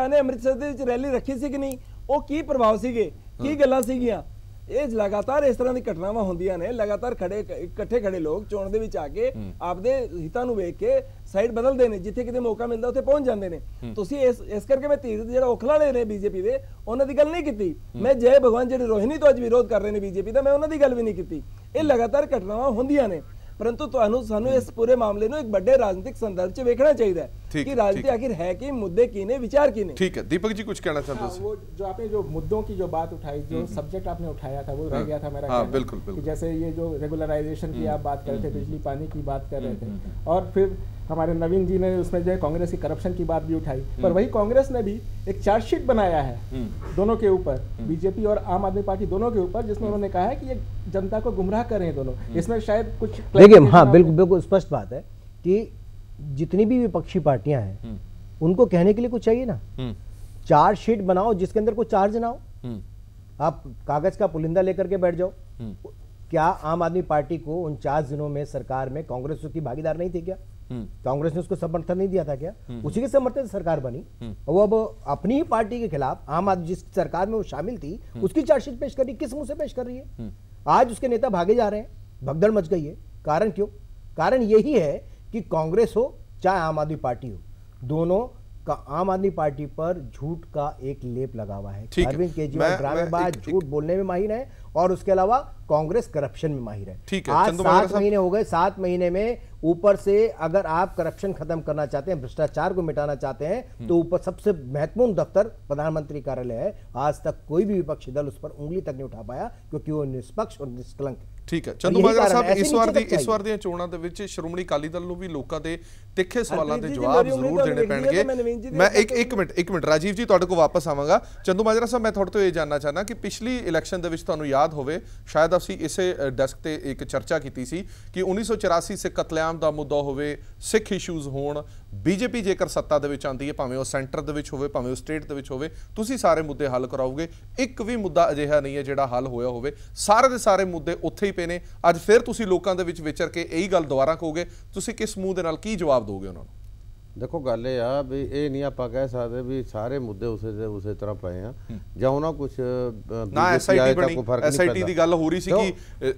ਨੇ ਅੰਮ੍ਰਿਤਸਰ ਦੇ ਵਿੱਚ ਰੈਲੀ ਰੱਖੀ ਸੀ ਕਿ ਨਹੀਂ? ਉਹ ਕੀ ਪ੍ਰਭਾਵ ਸੀਗੇ, ਕੀ ਗੱਲਾਂ ਸੀਗੀਆਂ? ਇਹ ਲਗਾਤਾਰ ਇਸ ਤਰ੍ਹਾਂ ਦੀ ਘਟਨਾਵਾਂ ਹੁੰਦੀਆਂ ਨੇ। ਲਗਾਤਾਰ ਇਕੱਠੇ ਖੜੇ ਲੋਕ ਚੋਣ ਦੇ ਵਿੱਚ ਆ ਕੇ ਆਪਦੇ ਹਿੱਤਾਂ ਨੂੰ ਵੇਖ ਕੇ ਸਾਈਡ ਬਦਲਦੇ ਨੇ, ਜਿੱਥੇ ਕਿਤੇ ਮੌਕਾ ਮਿਲਦਾ ਉੱਥੇ ਪਹੁੰਚ ਜਾਂਦੇ ਨੇ। ਤੁਸੀਂ ਇਸ ਕਰਕੇ ਮੈਂ ਧੀਰ ਜਿਹੜਾ ਔਖਲਾ ਲੈ ਰਹੇ ਬੀਜੇਪੀ ਦੇ, ਉਹਨਾਂ ਦੀ ਗੱਲ ਨਹੀਂ ਕੀਤੀ। ਮੈਂ ਜੈ ਭਗਵਾਨ ਜਿਹੜੇ ਰੋਹਿਣੀ ਤੋਂ ਅੱਜ ਵਿਰੋਧ ਕਰ ਰਹੇ ਨੇ ਬੀਜੇਪੀ ਦਾ, ਮੈਂ ਉਹਨਾਂ ਦੀ ਗੱਲ ਵੀ ਨਹੀਂ ਕੀਤੀ। ਇਹ ਲਗਾਤਾਰ ਘਟਨਾਵਾਂ ਹੁੰਦੀਆਂ ਨੇ, परंतु ਸਾਨੂੰ ਇਸ पूरे मामले ਨੂੰ एक बड़े राजनीतिक संदर्भ ਚ ਵੇਖਣਾ ਚਾਹੀਦਾ है कि राजनीति आखिर है कि मुद्दे की ने, विचार की ने। ठीक है, दीपक जी कुछ कहना चाहते हैं? वो जो आपने जो मुद्दों की जो बात उठाई, जो सब्जेक्ट आपने उठाया था वो रह गया था मेरा। बिल्कुल बिल्कुल। जैसे ये जो रेगुलराइजेशन की आप बात कर रहे थे, बिजली पानी की बात कर रहे थे, और फिर हमारे नवीन जी ने उसमें जो है कांग्रेस की करप्शन की बात भी उठाई। पर वही कांग्रेस ने भी एक चार्जशीट बनाया है दोनों के ऊपर, बीजेपी और आम आदमी पार्टी दोनों के ऊपर, जिसमें उन्होंने कहा है कि ये जनता को गुमराह कर रहे हैं दोनों। इसमें शायद कुछ देखिए, हाँ बिल्कुल स्पष्ट बात है कि जितनी भी विपक्षी पार्टियां हैं उनको कहने के लिए कुछ चाहिए ना। चार्जशीट बनाओ जिसके अंदर कोई चार्ज ना हो, आप कागज का पुलिंदा लेकर के बैठ जाओ। क्या आम आदमी पार्टी को 49 दिनों में सरकार में कांग्रेस उसकी भागीदार नहीं थी क्या? कांग्रेस ने उसको समर्थन नहीं दिया था क्या? उसी के समर्थन से सरकार बनी। वो अब अपनी ही पार्टी के खिलाफ आम आदमी जिस सरकार में वो शामिल थी उसकी चार्जशीट पेश कर रही, किस मुंह से पेश कर रही है? आज उसके नेता भागे जा रहे हैं, भगदड़ मच गई है। कारण क्यों? कारण यही है कि कांग्रेस हो चाहे आम आदमी पार्टी हो, दोनों का आम आदमी पार्टी पर झूठ का एक लेप लगा हुआ है। अरविंद केजरीवाल ड्रामेबाज झूठ बोलने में माहिर है और उसके अलावा कांग्रेस करप्शन में माहिर है। आज 7 महीने हो गए, 7 महीने में ऊपर से अगर आप करप्शन खत्म करना चाहते हैं, भ्रष्टाचार को मिटाना चाहते हैं, तो ऊपर सबसे महत्वपूर्ण दफ्तर प्रधानमंत्री कार्यालय है। आज तक कोई भी विपक्षी दल उस पर उंगली तक नहीं उठा पाया क्योंकि वो निष्पक्ष और निष्कलंक है। ठीक है, चंदू माजरा साहब, इस वार ਦੀਆਂ ਚੋਣਾਂ ਦੇ ਵਿੱਚ ਸ਼੍ਰੋਮਣੀ ਅਕਾਲੀ ਦਲ ਨੂੰ ਵੀ ਲੋਕਾਂ ਦੇ ਤਿੱਖੇ ਸਵਾਲਾਂ ਦੇ ਜਵਾਬ ਜ਼ਰੂਰ ਦੇਣੇ ਪੈਣਗੇ। ਮੈਂ ਇੱਕ ਮਿੰਟ ਰਾਜੀਵ ਜੀ ਤੁਹਾਡੇ ਕੋਲ ਵਾਪਸ ਆਵਾਂਗਾ। ਚੰਦੂ ਮਾਜਰਾ ਸਾਹਿਬ, ਮੈਂ ਤੁਹਾਡੇ ਤੋਂ ਇਹ ਜਾਨਣਾ ਚਾਹਨਾ ਕਿ ਪਿਛਲੀ ਇਲੈਕਸ਼ਨ ਦੇ ਵਿੱਚ ਤੁਹਾਨੂੰ ਯਾਦ ਹੋਵੇ, ਸ਼ਾਇਦ ਅਸੀਂ ਇਸੇ ਡੈਸਕ ਤੇ ਇੱਕ ਚਰਚਾ ਕੀਤੀ ਸੀ ਕਿ 1984 ਸਿੱਖ ਕਤਲੇਆਮ ਦਾ ਮੁੱਦਾ ਹੋਵੇ, ਸਿੱਖ ਇਸ਼ੂਜ਼ ਹੋਣ, ਬੀਜੇਪੀ ਜੇਕਰ ਸੱਤਾ ਦੇ ਵਿੱਚ ਆਉਂਦੀ ਹੈ, ਭਾਵੇਂ ਉਹ ਸੈਂਟਰ ਦੇ ਵਿੱਚ ਹੋਵੇ ਭਾਵੇਂ ਉਹ ਸਟੇਟ ਦੇ ਵਿੱਚ ਹੋਵੇ, ਤੁਸੀਂ ਸਾਰੇ ਮੁੱਦੇ ਹੱਲ ਕਰਾਓਗੇ। ਇੱਕ ਵੀ ਮੁੱਦਾ ਅਜਿਹਾ ਨਹੀਂ ਹੈ ਜਿਹੜਾ ਹੱਲ ਹੋਇਆ ਹੋਵੇ, ਸਾਰੇ ਦੇ ਸਾਰੇ ਮੁੱਦੇ ਉੱਥੇ ਹੀ ਪਏ ਨੇ। ਅੱਜ ਫਿਰ ਤੁਸੀਂ ਲੋਕਾਂ ਦੇ ਵਿੱਚ ਵਿਚਰ ਕੇ ਇਹੀ ਗੱਲ ਦੁਬਾਰਾ ਕਹੋਗੇ, ਤੁਸੀਂ ਕਿਸ ਮੂੰਹ ਦੇ ਨਾਲ ਕੀ ਜਵਾਬ ਦੋਗੇ ਉਹਨਾਂ ਨੂੰ? देखो गल ये आ भी ये नहीं आप कह सकते भी सारे मुद्दे उसे तरह पे हैं ਜਾਂ ਉਹਨਾਂ ਕੁਝ ਨਾ ਐਸਆਈਟੀ ਬਣੀ, ਐਸਆਈਟੀ ਦੀ ਗੱਲ ਹੋ ਰਹੀ ਸੀ ਕਿ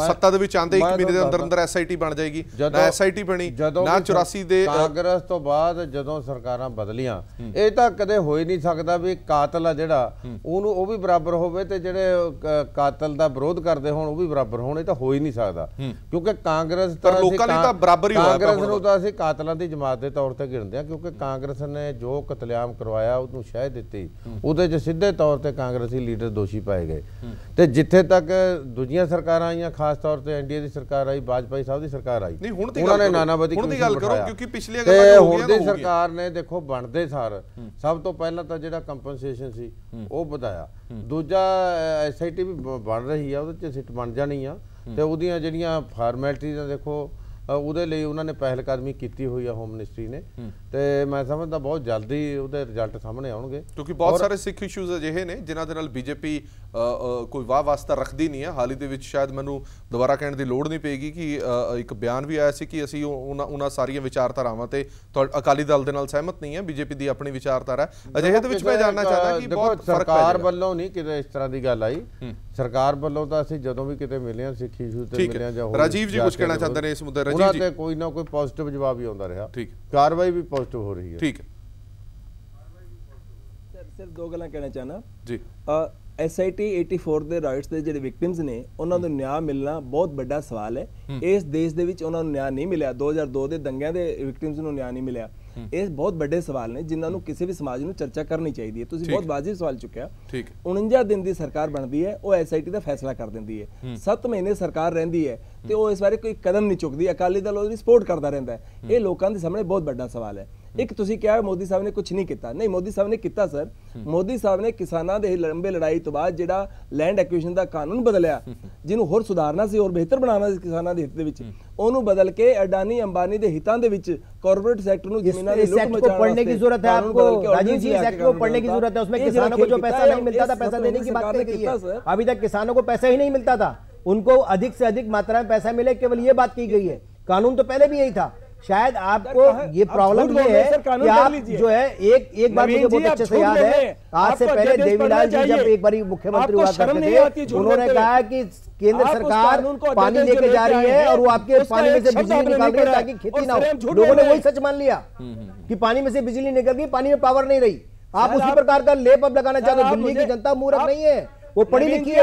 ਸੱਤਾ ਦੇ ਵਿੱਚ ਆਂਦੇ 1 ਮਹੀਨੇ ਦੇ ਅੰਦਰ ਅੰਦਰ ਐਸਆਈਟੀ ਬਣ ਜਾਏਗੀ, ਨਾ ਐਸਆਈਟੀ ਬਣੀ ਨਾ 84 ਦੇ ਕਾਂਗਰਸ ਤੋਂ ਬਾਅਦ ਜਦੋਂ ਸਰਕਾਰਾਂ ਬਦਲੀਆਂ। ਇਹ ਤਾਂ ਕਦੇ ਹੋ ਹੀ ਨਹੀਂ ਸਕਦਾ ਵੀ ਕਾਤਲ ਆ ਜਿਹੜਾ ਉਹਨੂੰ ਉਹ ਵੀ ਬਰਾਬਰ ਹੋਵੇ ਤੇ ਜਿਹੜੇ ਕਾਤਲ ਦਾ ਵਿਰੋਧ ਕਰਦੇ ਹੋਣ ਉਹ ਵੀ ਬਰਾਬਰ ਹੋਣ। ਇਹ ਤਾਂ ਹੋ ਹੀ ਨਹੀਂ ਸਕਦਾ ਕਿਉਂਕਿ ਕਾਂਗਰਸ ਤਾਂ ਲੋਕਾਂ ਲਈ ਤਾਂ ਬਰਾਬਰ ਹੀ ਹੋਇਆ। ਕਾਂਗਰਸ ਨੂੰ ਤਾਂ ਅਸੀਂ ਕਾਤਲਾਂ ਦੀ ਜਮਾਤ ਦੇ ਤੌਰ ਤੇ ਗਿਣਦੇ ਆ ਕਿਉਂਕਿ ਕਾਂਗਰਸ ਨੇ ਜੋ ਕਤਲੇਆਮ ਕਰਵਾਇਆ ਉਹਨੂੰ ਸ਼ਹਿ ਦਿੱਤੀ, ਉਹਦੇ 'ਚ ਸਿੱਧੇ ਤੌਰ ਤੇ ਕਾਂਗਰਸੀ ਲੀਡਰ ਦੋਸ਼ੀ ਪਾਏ ਗਏ। ਤੇ ਜਿੱਥੇ ਤੱਕ ਦੂਜੀਆਂ ਸਰਕਾਰਾਂ ਆਈਆਂ, ਖਾਸ ਤੌਰ ਤੇ ਐਨਡੀਏ ਦੀ ਸਰਕਾਰ ਆਈ, ਵਾਜਪਾਈ ਸਾਹਿਬ ਦੀ ਸਰਕਾਰ ਆਈ, ਉਹਨਾਂ ਨੇ ਨਾਨਾਵਤੀ ਕਮਿਸ਼ਨ ਬਿਠਾਇਆ। ਕਿਉਂਕਿ ਪਿਛਲੀਆਂ ਗੱਲਾਂ ਹੋ ਗਈਆਂ। ਹੁਣ ਦੀ ਸਰਕਾਰ ਨੇ ਦੇਖੋ ਬਣਦੇ ਸਾਰ ਸਭ ਤੋਂ ਪਹਿਲਾਂ ਤਾਂ ਜਿਹੜਾ ਕੰਪਨਸੇਸ਼ਨ ਸੀ ਉਹ ਵਧਾਇਆ, ਦੂਜਾ ਐਸਆਈਟੀ ਵੀ ਬਣ ਰਹੀ ਆ, ਉਹਦੇ 'ਚ ਸਿੱਟ ਬਣ ਜਾਣੀ ਆ ਤੇ ਉਹਦੀਆਂ ਜਿਹੜੀਆਂ ਫਾਰਮੈਲਿਟੀਆਂ ਦੇਖੋ ਉਹਦੇ ਲਈ ਉਹਨਾਂ ਨੇ ਪਹਿਲ ਕਦਮੀ ਕੀਤੀ ਹੋਈ ਆ ਹੋਮ ਮਿਨਿਸਟਰੀ ਨੇ ਤੇ ਮੈਂ ਸਮਝਦਾ ਬਹੁਤ ਜਲਦੀ ਉਹਦੇ ਰਿਜ਼ਲਟ ਸਾਹਮਣੇ ਆਉਣਗੇ ਕਿਉਂਕਿ ਬਹੁਤ ਸਾਰੇ ਸਿੱਖ ਇਸ਼ੂਜ਼ ਅਜਿਹੇ ਨੇ ਜਿਨ੍ਹਾਂ ਦੇ ਨਾਲ ਬੀਜੇਪੀ ਕੋਈ ਵਾਹ ਵਾਸਤਾ ਰੱਖਦੀ ਨਹੀਂ ਹੈ। ਹਾਲ ਹੀ ਦੇ ਵਿੱਚ ਸ਼ਾਇਦ ਮੈਨੂੰ ਦੁਬਾਰਾ ਕਹਿਣ ਦੀ ਲੋੜ ਨਹੀਂ ਪਏਗੀ ਕਿ ਇੱਕ ਬਿਆਨ ਵੀ ਆਇਆ ਸੀ ਕਿ ਅਸੀਂ ਉਹਨਾਂ ਸਾਰੀਆਂ ਵਿਚਾਰਧਾਰਾਵਾਂ ਤੇ ਅਕਾਲੀ ਦਲ ਦੇ ਨਾਲ ਸਹਿਮਤ ਨਹੀਂ ਹੈ, ਬੀਜੇਪੀ ਦੀ ਆਪਣੀ ਵਿਚਾਰਧਾਰਾ। ਅਜਿਹੇ ਦੇ ਵਿੱਚ ਮੈਂ ਜਾਣਨਾ ਚਾਹਦਾ ਕਿ ਬਹੁਤ ਸਰਕਾਰ ਵੱਲੋਂ ਨਹੀਂ ਕਿਤੇ ਇਸ ਤਰ੍ਹਾਂ ਦੀ ਗੱਲ ਆਈ, ਸਰਕਾਰ ਵੱਲੋਂ ਤਾਂ ਅਸੀਂ ਜਦੋਂ ਵੀ ਕਿਤੇ ਮਿਲੇ ਹਾਂ ਸਿੱਖ ਇਸ਼ੂ ਤੇ ਮਿਲੇ ਹਾਂ ਜਾਂ ਰਾਜੀਵ ਜੀ ਕੁਝ ਕਹਿਣਾ ਚਾਹੁੰਦੇ ਨੇ ਇਸ ਮੁੱਦੇ? ਰਾਜੀਵ ਜੀ ਕੋਈ ਨਾ ਕੋਈ ਪੋਜ਼ਿਟਿਵ ਜਵਾਬ ਹੀ ਆਉਂਦਾ ਰਿਹਾ, ਕਾਰਵਾਈ ਵੀ ਪੋਜ਼ਿਟਿਵ ਹੋ ਰਹੀ ਹੈ। ਠੀਕ ਹੈ ਸਿਰ ਦੋ ਗੱਲਾਂ ਕਹਿਣਾ ਚਾਹਨਾ ਜੀ। SIT 84 ਦੇ ਰਾਈਟਸ ਦੇ ਜਿਹੜੇ ਵਿਕਟਿਮਸ ਨੇ ਉਹਨਾਂ ਨੂੰ ਨਿਆਂ ਮਿਲਣਾ ਬਹੁਤ ਵੱਡਾ ਸਵਾਲ ਹੈ। ਇਸ ਦੇਸ਼ ਦੇ ਵਿੱਚ ਉਹਨਾਂ ਨੂੰ ਨਿਆਂ ਨਹੀਂ ਮਿਲਿਆ, 2002 ਦੇ ਦੰਗਿਆਂ ਦੇ ਵਿਕਟਿਮਸ ਨੂੰ ਨਿਆਂ ਨਹੀਂ ਮਿਲਿਆ। ਇਹ ਬਹੁਤ ਵੱਡੇ ਸਵਾਲ ਨੇ ਜਿਨ੍ਹਾਂ ਨੂੰ ਕਿਸੇ ਵੀ ਸਮਾਜ ਨੂੰ ਚਰਚਾ ਕਰਨੀ ਚਾਹੀਦੀ ਹੈ। ਤੁਸੀਂ ਬਹੁਤ ਵਾਜਿਬ ਸਵਾਲ ਚੁੱਕਿਆ। 49 ਦਿਨ ਦੀ ਸਰਕਾਰ ਬਣਦੀ ਹੈ, ਉਹ SIT ਦਾ ਫੈਸਲਾ ਕਰ ਦਿੰਦੀ ਹੈ। 7 ਮਹੀਨੇ ਸਰਕਾਰ ਰਹਿੰਦੀ ਹੈ ਤੇ ਉਹ ਇਸ ਬਾਰੇ ਕੋਈ ਕਦਮ ਨਹੀਂ ਚੁੱਕਦੀ। ਅਕਾਲੀ ਦਲ ਉਹਦੀ ਸਪੋਰਟ ਕਰਦਾ ਰਹਿੰਦਾ ਹੈ। ਇਹ ਲੋਕਾਂ ਦੇ ਸਾਹਮਣੇ ਬਹੁਤ ਵੱਡਾ ਸਵਾਲ ਹੈ। ਇੱਕ ਤੁਸੀਂ ਕਿਹਾ ਮੋਦੀ ਸਾਹਿਬ ਨੇ ਕੁਝ ਨਹੀਂ ਕੀਤਾ, ਨਹੀਂ ਮੋਦੀ ਸਾਹਿਬ ਨੇ ਕੀਤਾ ਸਰ। ਮੋਦੀ ਸਾਹਿਬ ਨੇ ਕਿਸਾਨਾਂ ਦੇ ਲੰਬੇ ਲੜਾਈ ਤੋਂ ਬਾਅਦ ਜਿਹੜਾ ਲੈਂਡ ਐਕੁਇਜ਼ੀਸ਼ਨ ਦਾ ਕਾਨੂੰਨ ਬਦਲਿਆ, ਜਿਹਨੂੰ ਹੋਰ ਸੁਧਾਰਨਾ ਸੀ, ਹੋਰ ਬਿਹਤਰ ਬਣਾਉਣਾ ਸੀ ਕਿਸਾਨਾਂ ਦੇ ਹਿੱਤ ਦੇ ਵਿੱਚ, ਉਹਨੂੰ ਬਦਲ ਕੇ ਅਡਾਨੀ ਅੰਬਾਨੀ ਦੇ ਹਿੱਤਾਂ ਦੇ ਵਿੱਚ ਕਾਰਪੋरेट सेक्टर ਨੂੰ ਜ਼ਮੀਨਾਂ ਦੀ ਲੁੱਟ को पढ़ने की जरूरत है आपको राजीव जी, इस एक्ट को पढ़ने की जरूरत है। उसमें किसानों को जो पैसा नहीं मिलता था, पैसा देने की बात कही गई है। अभी तक किसानों को पैसा ही नहीं मिलता था, उनको अधिक से अधिक मात्रा में पैसा मिले, केवल ये बात की गई है। कानून तो पहले भी यही था। शायद आपको ये प्रॉब्लम ये है कि आप जो है एक बार मुझे बहुत अच्छे से याद है, आज से पहले देवीलाल जी जब एक बार मुख्यमंत्री हुआ करते थे, उन्होंने कहा कि केंद्र सरकार पानी लेके जा रही है और वो आपके पानी में से बिजली निकाल रही है ताकि खेती ना हो। लोगों ने वही सच मान लिया कि पानी में से बिजली निकल गई, पानी में पावर नहीं रही। आप उसी प्रकार का लेप अब लगाना चाहते हो। दिल्ली की जनता मूर्ख नहीं है, वो पढ़ी लिखी है,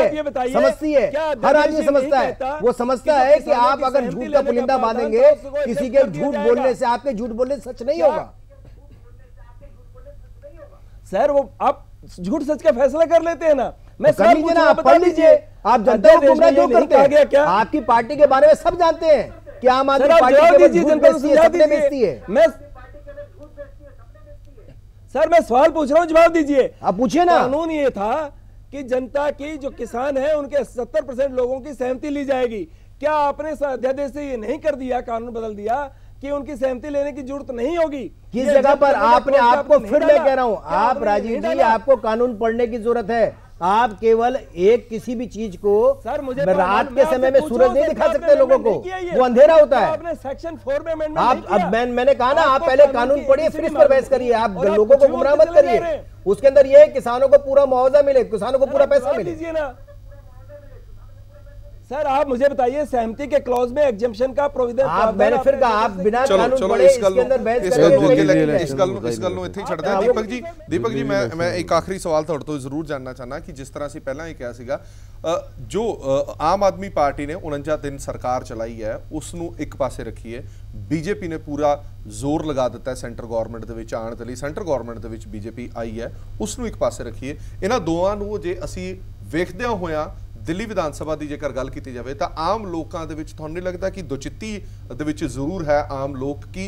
समझती है, हर आदमी समझता है। वो समझता है कि आप अगर झूठ का पुलिंदा बांधेंगे, किसी के झूठ बोलने से, आपके झूठ बोलने से सच नहीं होगा। सर वो आप झूठ सच का फैसला कर लेते हैं ना, मैं कर लीजिए ना, आप पढ़ लीजिए। आप जनता को गुमराह क्यों करते हैं? क्या आपकी पार्टी के बारे में सब जानते हैं कि आम आदमी पार्टी सपने बेचती है। मैं सर मैं सवाल पूछ रहा हूँ, जवाब दीजिए। आप पूछिए ना। कानून ये था कि जनता की जो किसान है उनके 70% लोगों की सहमति ली जाएगी। क्या आपने अध्यादेश से ये नहीं कर दिया, कानून बदल दिया कि उनकी सहमति लेने की जरूरत नहीं होगी? किस जगह पर आपने, आपको फिर मैं कह रहा हूं, आप राजीव जी आपको कानून पढ़ने की जरूरत है। आप केवल एक किसी भी चीज को सर मुझे रात के समय में सूरज नहीं दिखा सकते लोगों को, वो अंधेरा होता है। आपने सेक्शन 4 में अमेंडमेंट आप अब मैंने कहा ना, आप पहले कानून पढ़िए फिर इस पर बहस करिए। आप लोगों को गुमराह मत करिए। उसके अंदर ये किसानों को पूरा मुआवजा मिले, किसानों को पूरा पैसा मिले। सर आप मुझे बताइए सहमति के क्लॉज में एग्जेम्पशन का प्रोविजन आप मैंने फिर कहा आप बिना कानून पढ़े इसके अंदर बहस करेंगे। ਇਸ ਗੱਲ ਨੂੰ ਇੱਥੇ ਹੀ ਛੱਡਦੇ ਹਾਂ। ਦੀਪਕ ਜੀ ਮੈਂ ਇੱਕ ਆਖਰੀ ਸਵਾਲ ਤੁਹਾਡੇ ਤੋਂ ਜ਼ਰੂਰ ਜਾਣਨਾ ਚਾਹਨਾ ਕਿ ਜਿਸ ਤਰ੍ਹਾਂ ਅਸੀਂ ਪਹਿਲਾਂ ਹੀ ਕਿਹਾ ਸੀਗਾ, ਜੋ ਆਮ ਆਦਮੀ ਪਾਰਟੀ ਨੇ 49 ਦਿਨ ਸਰਕਾਰ ਚਲਾਈ ਹੈ ਉਸ ਨੂੰ ਇੱਕ ਪਾਸੇ ਰੱਖੀਏ, ਬੀਜੇਪੀ ਨੇ ਪੂਰਾ ਜ਼ੋਰ ਲਗਾ ਦਿੱਤਾ ਸੈਂਟਰ ਗਵਰਨਮੈਂਟ ਦੇ ਵਿੱਚ ਆਉਣ ਦੇ ਲਈ, ਸੈਂਟਰ ਗਵਰਨਮੈਂਟ ਦੇ ਵਿੱਚ ਬੀਜੇਪੀ ਆਈ ਹੈ, ਉਸ ਨੂੰ ਇੱਕ ਪਾਸੇ ਰੱਖੀਏ। ਇਹਨਾਂ ਦੋਵਾਂ ਨੂੰ ਜੇ ਅਸੀਂ ਵੇਖਦਿਆਂ ਹੋਇਆਂ ਦਿੱਲੀ ਵਿਧਾਨ ਸਭਾ ਦੀ ਜੇਕਰ ਗੱਲ ਕੀਤੀ ਜਾਵੇ ਤਾਂ ਆਮ ਲੋਕਾਂ ਦੇ ਵਿੱਚ ਤੁਹਾਨੂੰ ਨਹੀਂ ਲੱਗਦਾ ਕਿ ਦੁਚਿੱਤੀ ਦੇ ਵਿੱਚ ਜ਼ਰੂਰ ਹੈ ਆਮ ਲੋਕ ਕਿ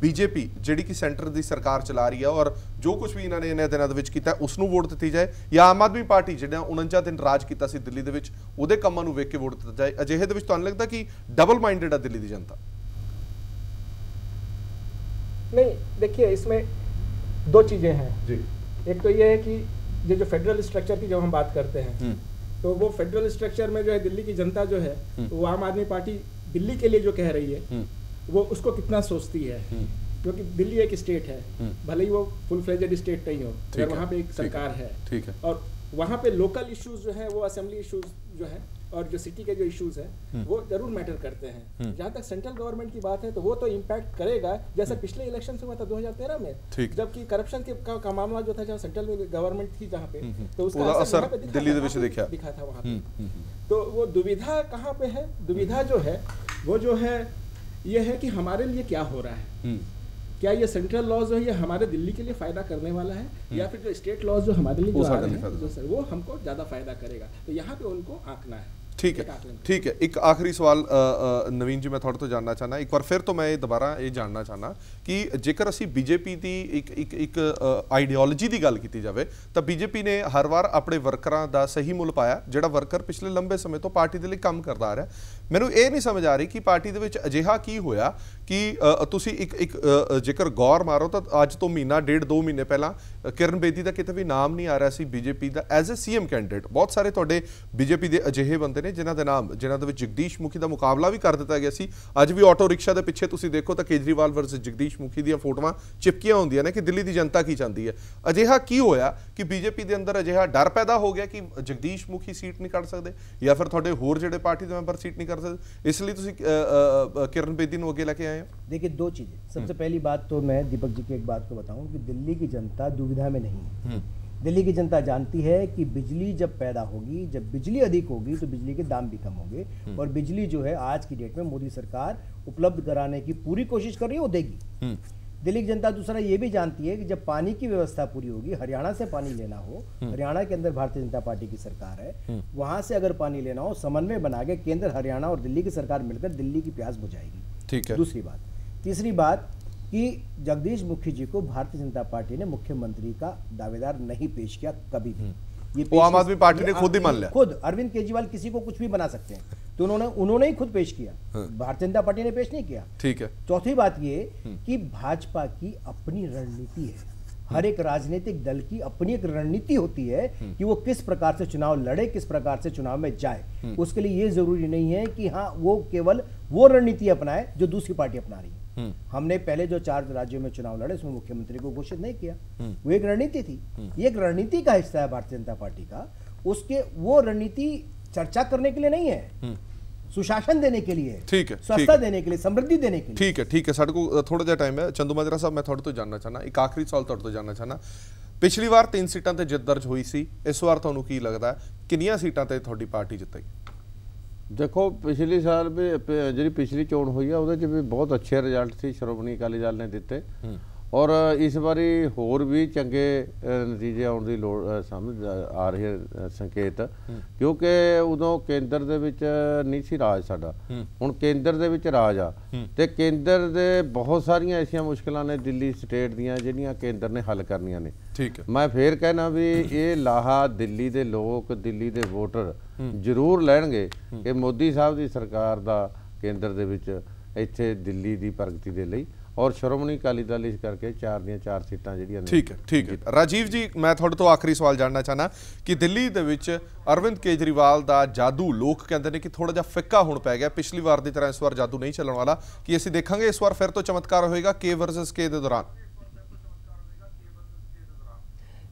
ਬੀਜੇਪੀ ਜਿਹੜੀ ਕਿ ਸੈਂਟਰ ਦੀ ਸਰਕਾਰ ਚਲਾ ਰਹੀ ਹੈ ਔਰ ਜੋ ਕੁਝ ਵੀ ਇਹਨਾਂ ਨੇ ਇਹਨਾਂ ਦਿਨਾਂ ਦੇ ਵਿੱਚ ਕੀਤਾ ਉਸ ਨੂੰ ਵੋਟ ਦਿੱਤੀ ਜਾਏ, ਜਾਂ ਆਮ ਆਦਮੀ ਪਾਰਟੀ ਜਿਹੜਾ 49 ਦਿਨ ਰਾਜ ਕੀਤਾ ਸੀ ਦਿੱਲੀ ਦੇ ਵਿੱਚ ਉਹਦੇ ਕੰਮਾਂ ਨੂੰ ਵੇਖ ਕੇ ਵੋਟ ਦਿੱਤਾ ਜਾਏ? ਅਜਿਹੇ ਦੇ ਵਿੱਚ ਤੁਹਾਨੂੰ ਲੱਗਦਾ ਕਿ ਡਬਲ ਮਾइंडेड है दिल्ली की जनता? नहीं, देखिए इसमें दो चीजें हैं जी। एक तो ये है कि ये जो फेडरल स्ट्रक्चर की जब हम बात करते हैं तो वो फेडरल स्ट्रक्चर में जो है दिल्ली की जनता जो है वो आम आदमी पार्टी दिल्ली के लिए जो कह रही है वो उसको कितना सोचती है, क्योंकि दिल्ली एक स्टेट है, भले ही वो फुल फ्लेजेड स्टेट नहीं हो, अगर वहाँ पे एक सरकार है, ठीक है, और वहाँ पे लोकल इश्यूज जो है वो असेंबली इश्यूज जो है और जो सिटी के जो इश्यूज है वो जरूर मैटर करते हैं। जहाँ तक सेंट्रल गवर्नमेंट की बात है तो वो तो इम्पैक्ट करेगा, जैसा पिछले इलेक्शन से हुआ था 2013 में, जबकि करप्शन का मामला जो था जहाँ सेंट्रल गवर्नमेंट थी जहाँ पे, तो उसका असर दिल्ली दिखा था वहाँ पे। तो वो दुविधा कहाँ पे है? दुविधा जो है वो जो है ये है कि हमारे लिए क्या हो रहा है, क्या ये सेंट्रल लॉज जो है ये हमारे दिल्ली के लिए फायदा करने वाला है, या फिर जो स्टेट लॉज जो हमारे लिए जो आ रहे हैं वो हमको ज्यादा फायदा करेगा? तो यहाँ पे उनको आंकना है। ठीक है। एक आखिरी सवाल नवीन जी मैं थोड़े तो जानना चाहना, एक बार फिर तो मैं दोबारा ये जानना चाहना कि जेकर असी बीजेपी की एक आइडियोलॉजी की गल की जाए तो बीजेपी ने हर बार अपने वर्करां दा सही मुल पाया, जिहड़ा वर्कर पिछले लंबे समय तो पार्टी दे लई काम करदा आ रहा। मैनूं ये नहीं समझ आ रही कि पार्टी दे विच अजिहा की होया कि तुसी एक जेकर गौर मारो तो अज तो महीना 1.5-2 महीने पहला किरण बेदी का किते भी नाम नहीं आ रहा सी बीजेपी का एज ए सीएम कैंडिडेट। बहुत सारे तुहाडे बीजेपी के अजिहे बंदे ने जिन्हां दे नाम जिन्हां दे विच जगदीश मुखी का मुकाबला भी कर दिता गया सी। अज भी ऑटो रिक्शा के पिछे तुसी देखो तो केजरीवाल वर्सेस जगदीश मुखी दी फोटोआं चिपकियां होंदियां ने कि दिल्ली की जनता की चाहती है। अजिहा की होया कि बीजेपी के अंदर अजिहा डर पैदा हो गया कि जगदीश मुखी सीट नहीं कढ़ सकते या फिर तुहाडे होर जिहड़े पार्टी के मैंबर सीट नहीं कर सकते, इसलिए तुसी किरण बेदी नूं अगे लेके आए हो? देखिए, दो चीजें। सबसे पहली बात तो मैं दीपक जी की एक बात को बताऊं कि दिल्ली की जनता दुविधा में नहीं है। दिल्ली की जनता जानती है कि बिजली जब पैदा होगी, जब बिजली अधिक होगी तो बिजली के दाम भी कम होंगे, और बिजली जो है आज की डेट में मोदी सरकार उपलब्ध कराने की पूरी कोशिश कर रही है, वो देगी। दिल्ली की जनता दूसरा ये भी जानती है कि जब पानी की व्यवस्था पूरी होगी, हरियाणा से पानी लेना हो, हरियाणा के अंदर भारतीय जनता पार्टी की सरकार है, वहां से अगर पानी लेना हो, समन्वय बना के केंद्र, हरियाणा और दिल्ली की सरकार मिलकर दिल्ली की प्यास बुझाएगी। ठीक है। दूसरी बात, तीसरी बात कि जगदीश मुखी जी को भारतीय जनता पार्टी ने मुख्यमंत्री का दावेदार नहीं पेश किया कभी भी। वो आम आदमी पार्टी ने खुद ही मान लिया। खुद अरविंद केजरीवाल किसी को कुछ भी बना सकते हैं, तो उन्होंने ही खुद पेश किया, भारतीय जनता पार्टी ने पेश नहीं किया। ठीक है। चौथी बात ये कि भाजपा की अपनी रणनीति है, हर एक राजनीतिक दल की अपनी एक रणनीति होती है कि वो किस प्रकार से चुनाव लड़े, किस प्रकार से चुनाव में जाए। उसके लिए ये जरूरी नहीं है कि हाँ वो केवल वो रणनीति अपनाए जो दूसरी पार्टी अपना रही है। हमने पहले जो 4 राज्यों में चुनाव लड़े उसमें मुख्यमंत्री को घोषित नहीं किया, वो एक रणनीति थी। ये एक रणनीति का हिस्सा है भारतीय जनता पार्टी का। उसके वो रणनीति चर्चा करने के लिए नहीं है, सुशासन देने के लिए, ठीक है, स्वच्छता देने के लिए, समृद्धि देने के लिए। ठीक है। साडे को थोड़ा जिहा टाइम है। चंदूमाजरा साहब, मैं थोड़े तो जानना चाहना, एक आखिरी सवाल थोड़े तो जानना चाहना, पिछली बार 3 सीटां ते जित दर्ज हुई सी, इस बार तुहानूं की लगदा किन्नियां सीटां ते तुहाडी पार्टी जितेगी? देखो, पिछले साल भी जी पिछली चोण हुई है वो भी बहुत अच्छे रिजल्ट थे श्रोमणी अकाली दल ने दिते, और इस बारी होर भी चंगे नतीजे आने की लोड़ समझ आ रहे संकेत, क्योंकि उदों केंद्र दे विच नहीं सी राज साडा, हुण केंद्र दे विच राज आ, ते केंद्र दे बहुत सारियां ऐसियां मुश्किलां ने दिल्ली स्टेट दियां जिहड़ियां केंद्र ने हल करनियां ने। ठीक है। मैं फिर कहना भी ये लाहा दिल्ली दे लोग, दिल्ली दे वोटर जरूर लैणगे कि मोदी साहब की सरकार दा केंद्र दे विच इत्थे दिल्ली दी प्रगति दे लई, और श्रोमणी अकाली दल इस करके 4 ਦੀਆਂ 4 सीटां जिहड़ियां ने। ठीक है। राजीव जी, मैं थोड़े तो आखिरी सवाल जानना चाहना कि दिल्ली दे विच अरविंद केजरीवाल दा जादू लोग कहते हैं कि थोड़ा जिहा फिक्का हुण पै गया, पिछली बार की तरह इस बार जादू नहीं चलण वाला, कि असीं देखांगे इस बार फिर तो चमत्कार होएगा के वर्सेस के दे दौरान?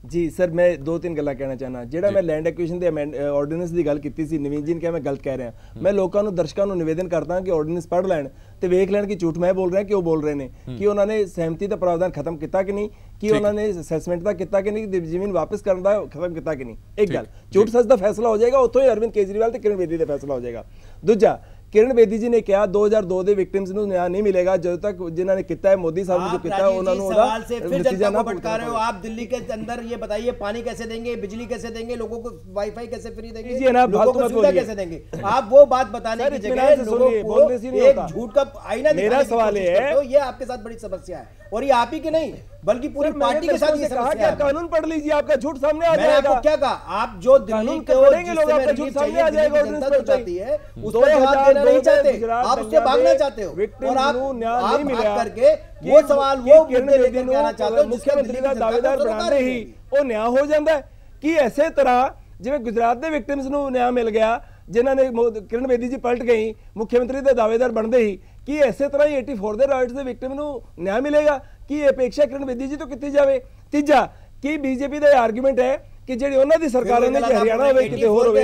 जी सर, मैं 2-3 गल्लां कहना चाहना। जिहड़ा मैं लैंड एक्विजिशन दे ऑर्ਡੀਨੈਂਸ ਦੀ ਗੱਲ ਕੀਤੀ ਸੀ, नवीन जी ने कहा मैं गलत कह रहा, मैं लोगों ਨੂੰ ਦਰਸ਼ਕਾਂ ਨੂੰ ਨਿਵੇਦਨ ਕਰਦਾ ਕਿ ऑर्ਡੀਨੈਂਸ पढ़ लैन ਤੇ ਵੇਖ ਲੈਣ ਕਿ ਝੂਠ मैं बोल रहा कि वो बोल रहे हैं, कि उन्होंने सहमति का प्रावधान खत्म किया कि नहीं, कि उन्होंने असैसमेंट का किया कि नहीं, जमीन वापस करने का खत्म किया कि नहीं। एक गल, झूठ सच का फैसला हो जाएगा, उतों ही अरविंद केजरीवाल ते किरण बेदी का फैसला हो जाएगा। दूजा, किरण बेदी जी ने कहा 2002 के विक्टिम्स को न्याय नहीं मिलेगा जब तक जिन्होंने किया है, मोदी साहब ने जो किया उन्होंने नतीजा ना भटका रहे हो। आप दिल्ली के अंदर ये बताइए, पानी कैसे देंगे, बिजली कैसे देंगे, लोगों को वाईफाई कैसे फ्री देंगे, लोगों को सुविधा कैसे देंगे? आप वो बात बताने की जगह लोगों को एक झूठ का आईना मेरा सवाल है, तो ये आपके साथ बड़ी समस्या है, और ये आप ही की नहीं बल्कि पूरी पार्टी के साथ ये समस्या है। कानून पढ़ लीजिए, आपका झूठ सामने आ जाएगा। मैंने आपको क्या कहा, आप जो दिल्ली के आपका झूठ सामने आ जाएगा, जनता जो चाहती है उसको जवाब देना नहीं चाहते, आप उससे भागना चाहते हो, और आप भाग करके वो सवाल वो मुद्दे लेकर आना चाहते हो। मुख्यमंत्री का दावेदार बनाते ही वो न्याय हो जाता है कि इसे तरह जिवें गुजरात के विक्टिम्स को न्याय मिल गया, जिन्होंने किरण बेदी जी पलट गई मुख्यमंत्री के दावेदार बनते ही, कि इसे तरह ही 84 के राइट्स के विक्टिम को न्याय मिलेगा, कि अपेक्षा किरण बेदी जी तो की जाए। तीजा, कि बीजेपी का आर्गूमेंट है कि ਜਿਹੜੀ ਉਹਨਾਂ ਦੀ ਸਰਕਾਰ ਨੇ, ਕਿ ਹਰਿਆਣਾ ਹੋਵੇ ਕਿਤੇ ਹੋਰ ਹੋਵੇ,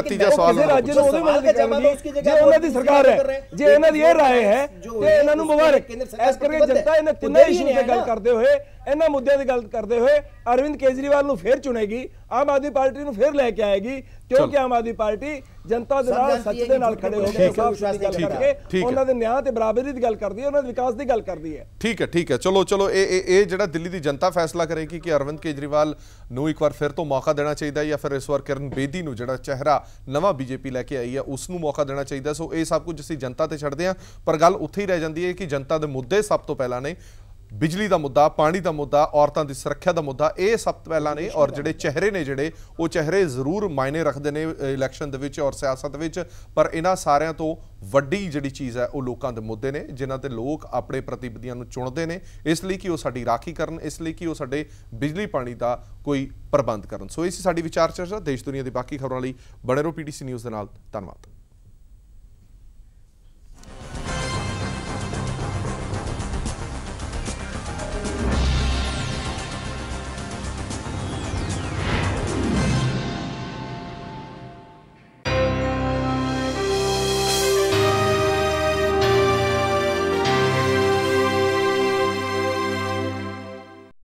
ਤੀਜਾ ਸਵਾਲ राज्य ਨੂੰ ਉਹਦੇ ਮਦਦ ਕਰਨਗੇ ਜੇ ਉਹਨਾਂ ਦੀ ਸਰਕਾਰ ਹੈ, ਜੇ ਇਹਨਾਂ ਦੀ ਇਹ ਰਾਏ ਹੈ ਤੇ ਇਹਨਾਂ ਨੂੰ ਮੁਬਾਰਕ। ਇਸ ਕਰਕੇ ਜਨਤਾ ਇਹਨਾਂ ਤਿੰਨਾਂ ਇਸ਼ੂ ਤੇ ਗੱਲ ਕਰਦੇ ਹੋਏ, ਇਹਨਾਂ ਮੁੱਦਿਆਂ ਦੀ ਗੱਲ ਕਰਦੇ ਹੋਏ ਅਰਵਿੰਦ ਕੇਜਰੀਵਾਲ ਨੂੰ ਫੇਰ ਚੁਣੇਗੀ, ਆਮ ਆਦਮੀ ਪਾਰਟੀ ਨੂੰ ਫੇਰ ਲੈ ਕੇ ਆਏਗੀ, क्योंकि आम आदमी पार्टी ਜਨਤਾ ਦੇ ਨਾਲ ਸੱਚ ਦੇ ਨਾਲ ਖੜੇ ਹੋ ਕੇ ਸਾਫ਼ ਸੁਥਰੀ ਗੱਲ ਕਰਕੇ ਉਹਨਾਂ ਦੇ ਨਿਆਂ ਤੇ ਬਰਾਬਰੀ ਦੀ ਗੱਲ ਕਰਦੀ ਹੈ, ਉਹਨਾਂ ਦੇ ਵਿਕਾਸ ਦੀ ਗੱਲ ਕਰਦੀ ਹੈ। ਠੀਕ ਹੈ ਚਲੋ ਇਹ ਜਿਹੜਾ ਦਿੱਲੀ ਦੀ ਜਨਤਾ ਫੈਸਲਾ ਕਰੇਗੀ ਕਿ ਅਰਵਿੰਦ ਕੇਜਰੀਵਾਲ ਨੂੰ ਇੱਕ ਵਾਰ ਫਿਰ ਤੋਂ ਮੌਕਾ ਦੇਣਾ ਚਾਹੀਦਾ ਜਾਂ ਫਿਰ ਇਸ ਵਾਰ ਕਿਰਨ ਬੇਦੀ ਨੂੰ ਜਿਹੜਾ ਚਿਹਰਾ ਨਵਾਂ ਬੀਜੇਪੀ ਲੈ ਕੇ ਆਈ ਹੈ ਉਸ ਨੂੰ ਮੌਕਾ ਦੇਣਾ ਚਾਹੀਦਾ। ਸੋ ਇਹ ਸਭ ਕੁਝ ਅਸੀਂ ਜਨਤਾ ਤੇ ਛੱਡਦੇ ਹਾਂ, ਪਰ ਗੱਲ ਉੱਥੇ ਹੀ ਰਹਿ ਜਾਂਦੀ ਹੈ ਕਿ ਜਨਤਾ ਦੇ ਮੁੱਦੇ ਸਭ ਤੋਂ ਪਹਿਲਾਂ ਨੇ ਬਿਜਲੀ ਦਾ ਮੁੱਦਾ, ਪਾਣੀ ਦਾ ਮੁੱਦਾ, ਔਰਤਾਂ ਦੀ ਸੁਰੱਖਿਆ ਦਾ ਮੁੱਦਾ, ਇਹ ਸਭ ਤੋਂ ਪਹਿਲਾਂ ਨੇ। ਔਰ ਜਿਹੜੇ ਚਿਹਰੇ ਨੇ ਜਿਹੜੇ ਉਹ ਚਿਹਰੇ ਜ਼ਰੂਰ ਮਾਇਨੇ ਰੱਖਦੇ ਨੇ ਇਲੈਕਸ਼ਨ ਦੇ ਵਿੱਚ ਔਰ ਸਿਆਸਤ ਵਿੱਚ, ਪਰ ਇਹਨਾਂ ਸਾਰਿਆਂ ਤੋਂ ਵੱਡੀ ਜਿਹੜੀ ਚੀਜ਼ ਹੈ ਉਹ ਲੋਕਾਂ ਦੇ ਮੁੱਦੇ ਨੇ ਜਿਨ੍ਹਾਂ ਤੇ ਲੋਕ ਆਪਣੇ ਪ੍ਰਤੀਨਿਧੀਆਂ ਨੂੰ ਚੁਣਦੇ ਨੇ ਇਸ ਲਈ ਕਿ ਉਹ ਸਾਡੀ ਰਾਖੀ ਕਰਨ, ਇਸ ਲਈ ਕਿ ਉਹ ਸਾਡੇ ਬਿਜਲੀ ਪਾਣੀ ਦਾ ਕੋਈ ਪ੍ਰਬੰਧ ਕਰਨ। ਸੋ ਇਹ ਸੀ ਸਾਡੀ ਵਿਚਾਰ ਚਰਚਾ। ਦੇਸ਼ ਦੁਨੀਆ ਦੀ ਬਾਕੀ ਖਬਰਾਂ ਲਈ ਬਣੇ ਰਹੋ PTC ਨਿਊਜ਼ ਦੇ ਨਾਲ। ਧੰਨਵਾਦ।